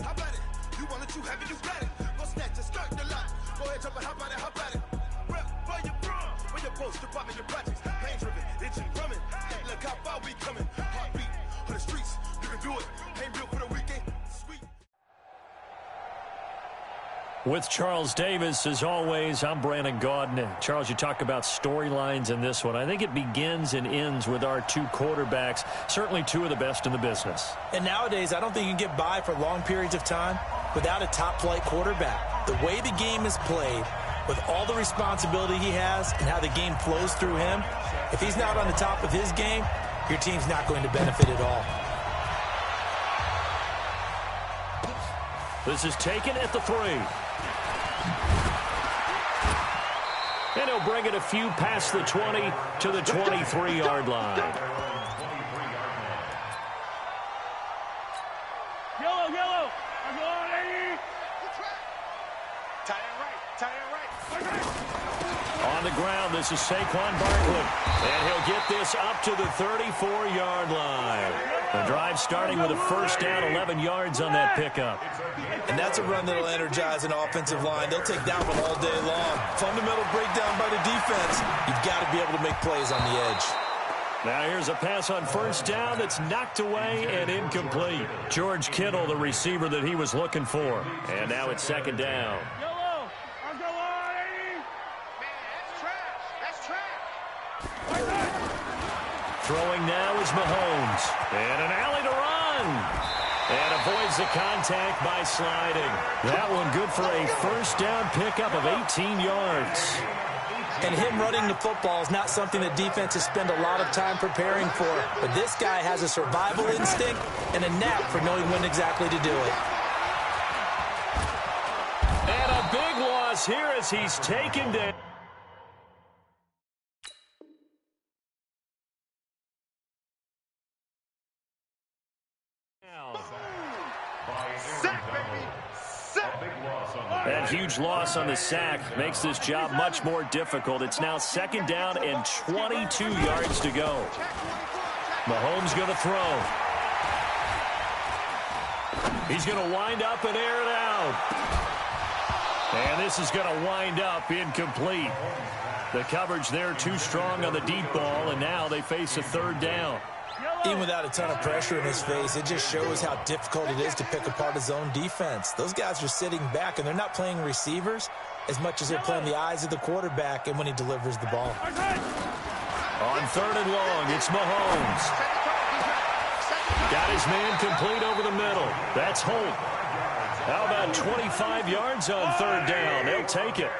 how about it? You want it, you have it, you got it. Go snatch it, skirt the lot. Go ahead, jump it, how about it? Rep where you from? Where you post, department, your projects. Pain driven, itching, drumming. Look how far we coming. Heartbeat on the streets. You can do it. Ain't built for the weekend. Sweet. With Charles Davis, as always, I'm Brandon Gaudin. Charles, you talk about storylines in this one. I think it begins and ends with our 2 quarterbacks, certainly 2 of the best in the business. And nowadays, I don't think you can get by for long periods of time without a top-flight quarterback. The way the game is played, with all the responsibility he has and how the game flows through him, if he's not on the top of his game, your team's not going to benefit at all. This is taken at the 3. And he'll bring it a few past the 20 to the 23-yard line. Yellow. I'm going 80. Tight end right. On the ground, this is Saquon Barkley. And he'll get this up to the 34-yard line. The drive starting with a 1st down, 11 yards on that pickup. And that's a run that'll energize an offensive line. They'll take that one all day long. Fundamental breakdown by the defense. You've got to be able to make plays on the edge. Now here's a pass on 1st down that's knocked away and incomplete. George Kittle, the receiver that he was looking for. And now it's 2nd down. Yellow. I'm going 80. Man, that's trash. Throwing now is Mahomes. And an alley to run. And avoids the contact by sliding. That one good for a 1st down pickup of 18 yards. And him running the football is not something that defenses spend a lot of time preparing for. But this guy has a survival instinct and a knack for knowing when exactly to do it. And a big loss here as he's taken down. That huge loss on the sack makes this job much more difficult. It's now 2nd down and 22 yards to go. Mahomes going to throw. He's going to wind up and air it out. And this is going to wind up incomplete. The coverage there too strong on the deep ball, and now they face a 3rd down. Even without a ton of pressure in his face, it just shows how difficult it is to pick apart his own defense. Those guys are sitting back, and they're not playing receivers as much as they're playing the eyes of the quarterback and when he delivers the ball. On 3rd and long, it's Mahomes. Got his man complete over the middle. That's Holt. How about 25 yards on third down? They'll take it.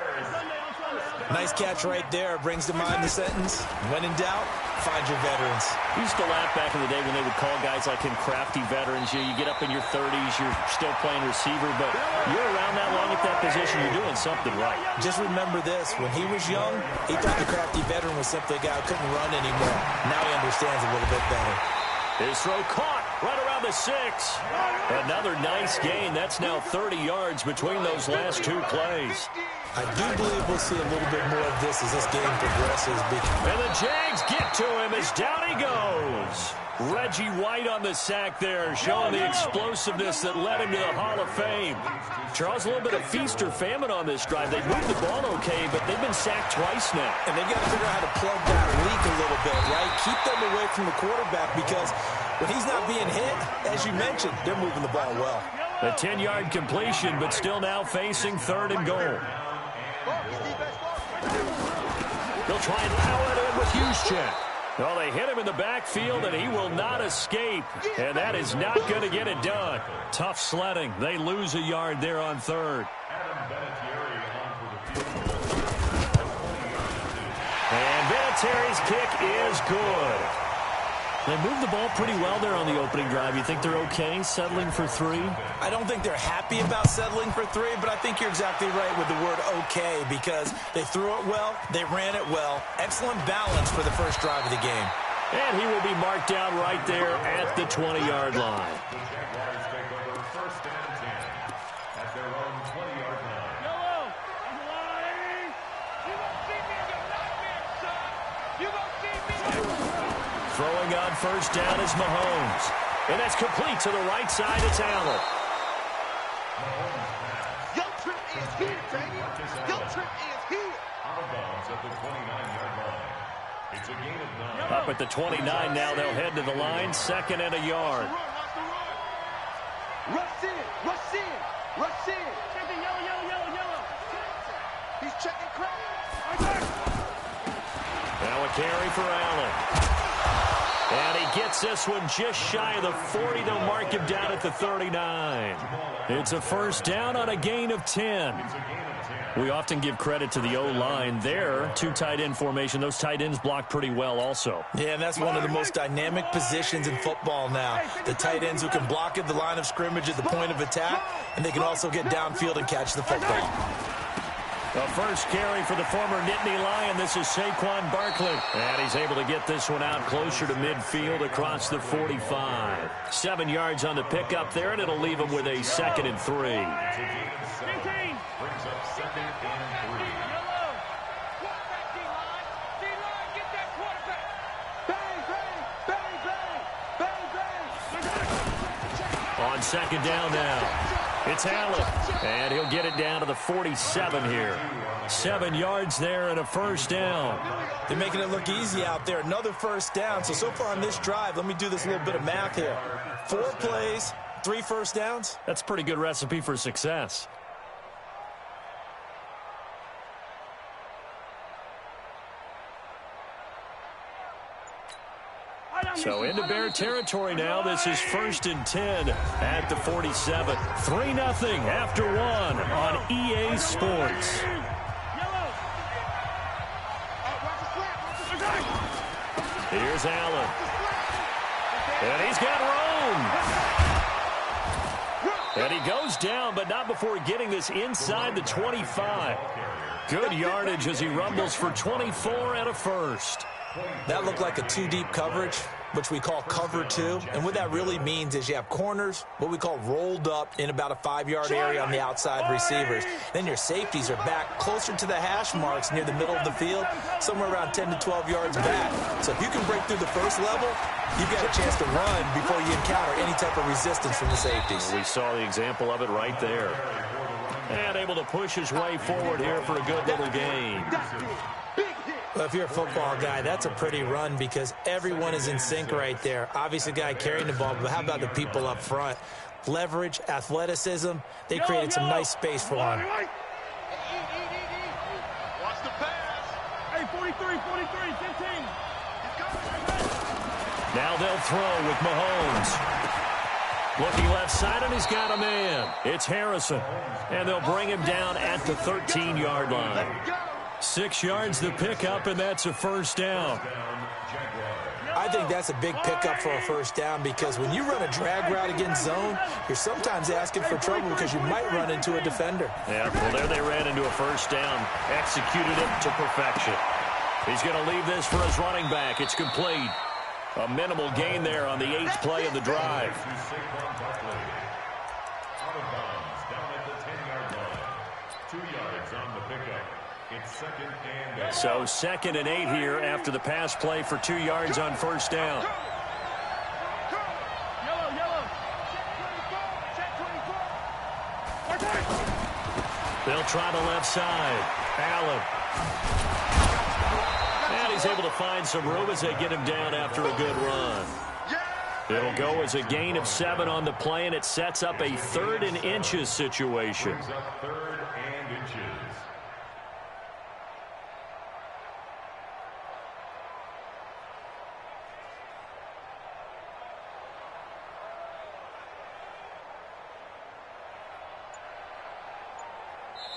Nice catch right there. Brings to mind the sentence, when in doubt, find your veterans. We used to laugh back in the day when they would call guys like him crafty veterans. You get up in your 30s, you're still playing receiver, but you're around that long at that position, you're doing something right. Just remember this. When he was young, he thought the crafty veteran was simply a guy who couldn't run anymore. Now he understands a little bit better. His throw caught right around the 6. Another nice gain. That's now 30 yards between those last two plays. I do believe we'll see a little bit more of this as this game progresses. And the Jags get to him as down he goes. Reggie White on the sack there, showing the explosiveness that led him to the Hall of Fame. Charles, a little bit of feast or famine on this drive. They moved the ball okay, but they've been sacked twice now. And they've got to figure out how to plug that leak a little bit, right? Keep them away from the quarterback because when he's not being hit, as you mentioned, they're moving the ball well. A 10-yard completion, but still now facing 3rd and goal. They'll try and power it in with Juszczyk. Well, they hit him in the backfield, and he will not escape. And that is not going to get it done. Tough sledding. They lose a yard there on 3rd. And Vinatieri's kick is good. They moved the ball pretty well there on the opening drive. You think they're okay settling for 3? I don't think they're happy about settling for 3, but I think you're exactly right with the word okay because they threw it well, they ran it well. Excellent balance for the first drive of the game. And he will be marked down right there at the 20-yard line. The Jaguars take over 1st and 10 at their own 20-yard line. Yellow, I'm lying. You won't see me in your nightmare, son. You won't see me. Throwing on 1st down is Mahomes. And that's complete to the right side. It's Allen. Your trip is here, baby. Your trip is here. Out of bounds at the 29-yard line. It's a gain of 9. Up at the 29 now. They'll head to the line. 2nd and a yard. Rush in. Rush in. Rush in. Checking yellow, yellow, yellow, yellow. He's checking crack. Now a carry for Allen. And he gets this one just shy of the 40. They'll mark him down at the 39. It's a 1st down on a gain of 10. We often give credit to the O-line there. 2 tight end formation. Those tight ends block pretty well also. Yeah, and that's one of the most dynamic positions in football now. The tight ends who can block at the line of scrimmage at the point of attack, and they can also get downfield and catch the football. The first carry for the former Nittany Lion. This is Saquon Barkley. And he's able to get this one out closer to midfield across the 45. 7 yards on the pickup there, and it'll leave him with a 2nd and 3. Brings up 2nd and 3. On 2nd down now. It's Allen, and he'll get it down to the 47 here. 7 yards there and a 1st down. They're making it look easy out there. Another 1st down. So far on this drive, let me do this little bit of math here. 4 plays, 3 1st downs. That's a pretty good recipe for success. So into Bear territory now. This is 1st and 10 at the 47. 3-0 after 1 on EA Sports. Here's Allen. And he's got room. And he goes down, but not before getting this inside the 25. Good yardage as he rumbles for 24 and a 1st. That looked like a 2-deep coverage, which we call cover 2. And what that really means is you have corners, what we call rolled up in about a 5-yard area on the outside receivers. Then your safeties are back closer to the hash marks near the middle of the field, somewhere around 10 to 12 yards back. So if you can break through the first level, you've got a chance to run before you encounter any type of resistance from the safeties. We saw the example of it right there. And able to push his way forward here for a good little gain. Well, if you're a football guy, that's a pretty run because everyone is in sync right there. Obviously, the guy carrying the ball, but how about the people up front? Leverage, athleticism, they created some nice space for him. Watch the pass. Hey, 43, 15. Now they'll throw with Mahomes. Looking left side, and he's got a man. It's Harrison. And they'll bring him down at the 13-yard line. 6 yards the pickup, and that's a first down. I think that's a big pickup for a first down because when you run a drag route against zone, you're sometimes asking for trouble because you might run into a defender. Yeah, well, there they ran into a first down. Executed it to perfection. He's going to leave this for his running back. It's complete. A minimal gain there on the 8th play of the drive. Out of bounds, down at the 10-yard line. 2 yards on the pickup. It's 2nd and 8. So 2nd and 8 here after the pass play for 2 yards on first down. They'll try the left side. Allen. And he's able to find some room as they get him down after a good run. It'll go as a gain of 7 on the play, and it sets up a 3rd and inches situation. Brings up 3rd and inches.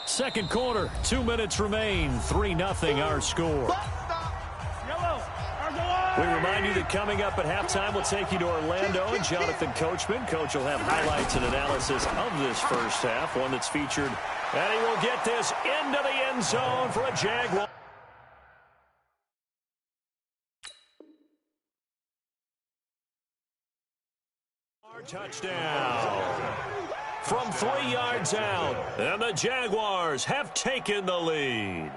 Second quarter, 2 minutes remain. 3-0 our score. We remind you that coming up at halftime, we'll take you to Orlando and Jonathan Coachman. Coach will have highlights and analysis of this first half, one that's featured. And he will get this into the end zone for a Jaguar. Touchdown from 3 yards out, and the Jaguars have taken the lead.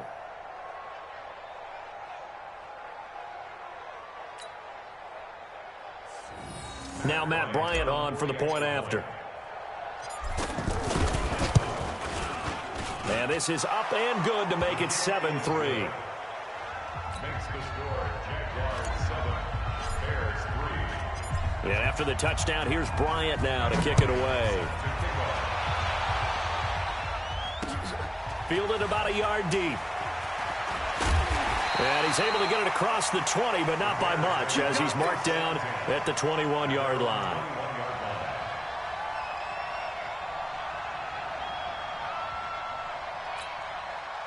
Now Matt Bryant on for the point after. And this is up and good to make it 7-3. Makes the score Jaguars 7, Bears 3. And after the touchdown, here's Bryant now to kick it away. Fielded about a yard deep. And he's able to get it across the 20, but not by much, as he's marked down at the 21-yard line.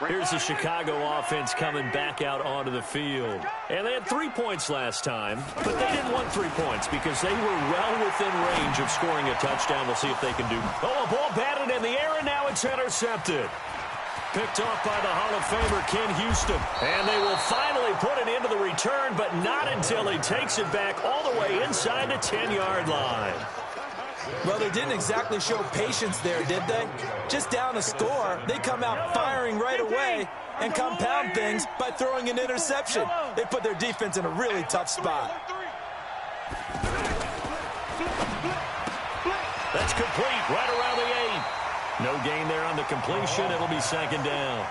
Here's the Chicago offense coming back out onto the field. And they had 3 points last time, but they didn't want 3 points because they were well within range of scoring a touchdown. We'll see if they can do. Oh, a ball batted in the air, and now it's intercepted. Picked off by the Hall of Famer Ken Houston. And they will finally put it into the return, but not until he takes it back all the way inside the 10-yard line. Well, they didn't exactly show patience there, did they? Just down a score, they come out firing right away and compound things by throwing an interception. They put their defense in a really tough spot. That's complete right around the 8. No gain there on the completion. It'll be 2nd down.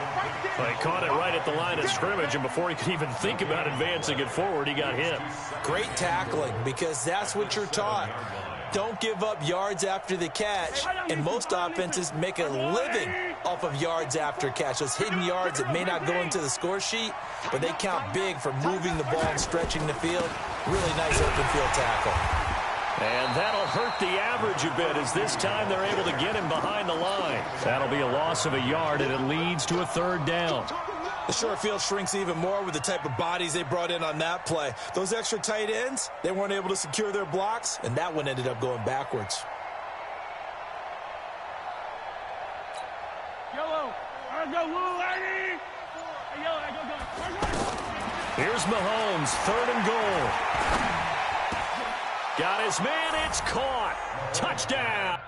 They caught it right at the line of scrimmage, and before he could even think about advancing it forward, he got hit. Great tackling, because that's what you're taught. Don't give up yards after the catch, and most offenses make a living off of yards after catch. Those hidden yards that may not go into the score sheet, but they count big for moving the ball and stretching the field. Really nice open field tackle. And that'll hurt the average a bit, as this time they're able to get him behind the line. That'll be a loss of a yard, and it leads to a 3rd down. The short field shrinks even more with the type of bodies they brought in on that play. Those extra tight ends, they weren't able to secure their blocks, and that one ended up going backwards. Here's Mahomes, 3rd and goal. Got his man, it's caught. Touchdown.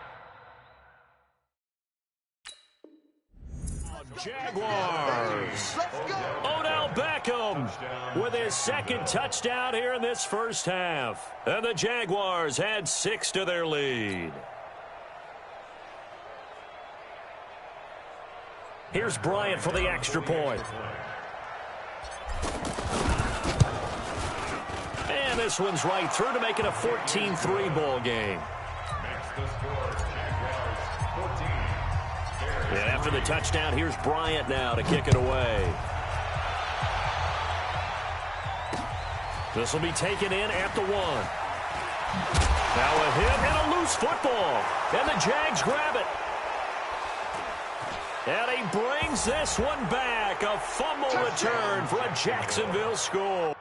Jaguars. Odell Beckham with his 2nd touchdown here in this first half. And the Jaguars add 6 to their lead. Here's Bryant for the extra point. And this one's right through to make it a 14-3 ball game. And after the touchdown, here's Bryant now to kick it away. This will be taken in at the 1. Now a hit and a loose football. And the Jags grab it. And he brings this one back. A fumble return for a Jacksonville score.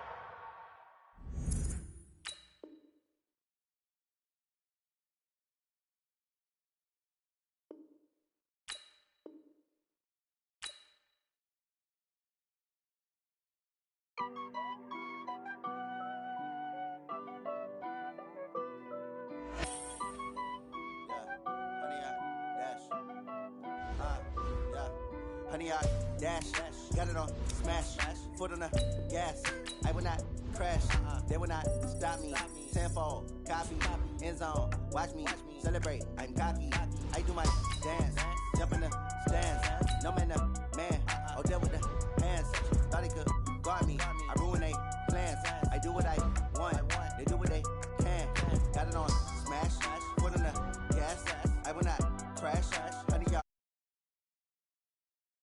Honey, I dash, got it on smash, foot on the gas. I will not crash, they will not stop me. Tenfold, copy, end zone, watch me celebrate. I'm cocky, I do my dance, jump in the stands. No man, man, oh, there with the hands. Thought he could guard me, I ruin they plans. I do what I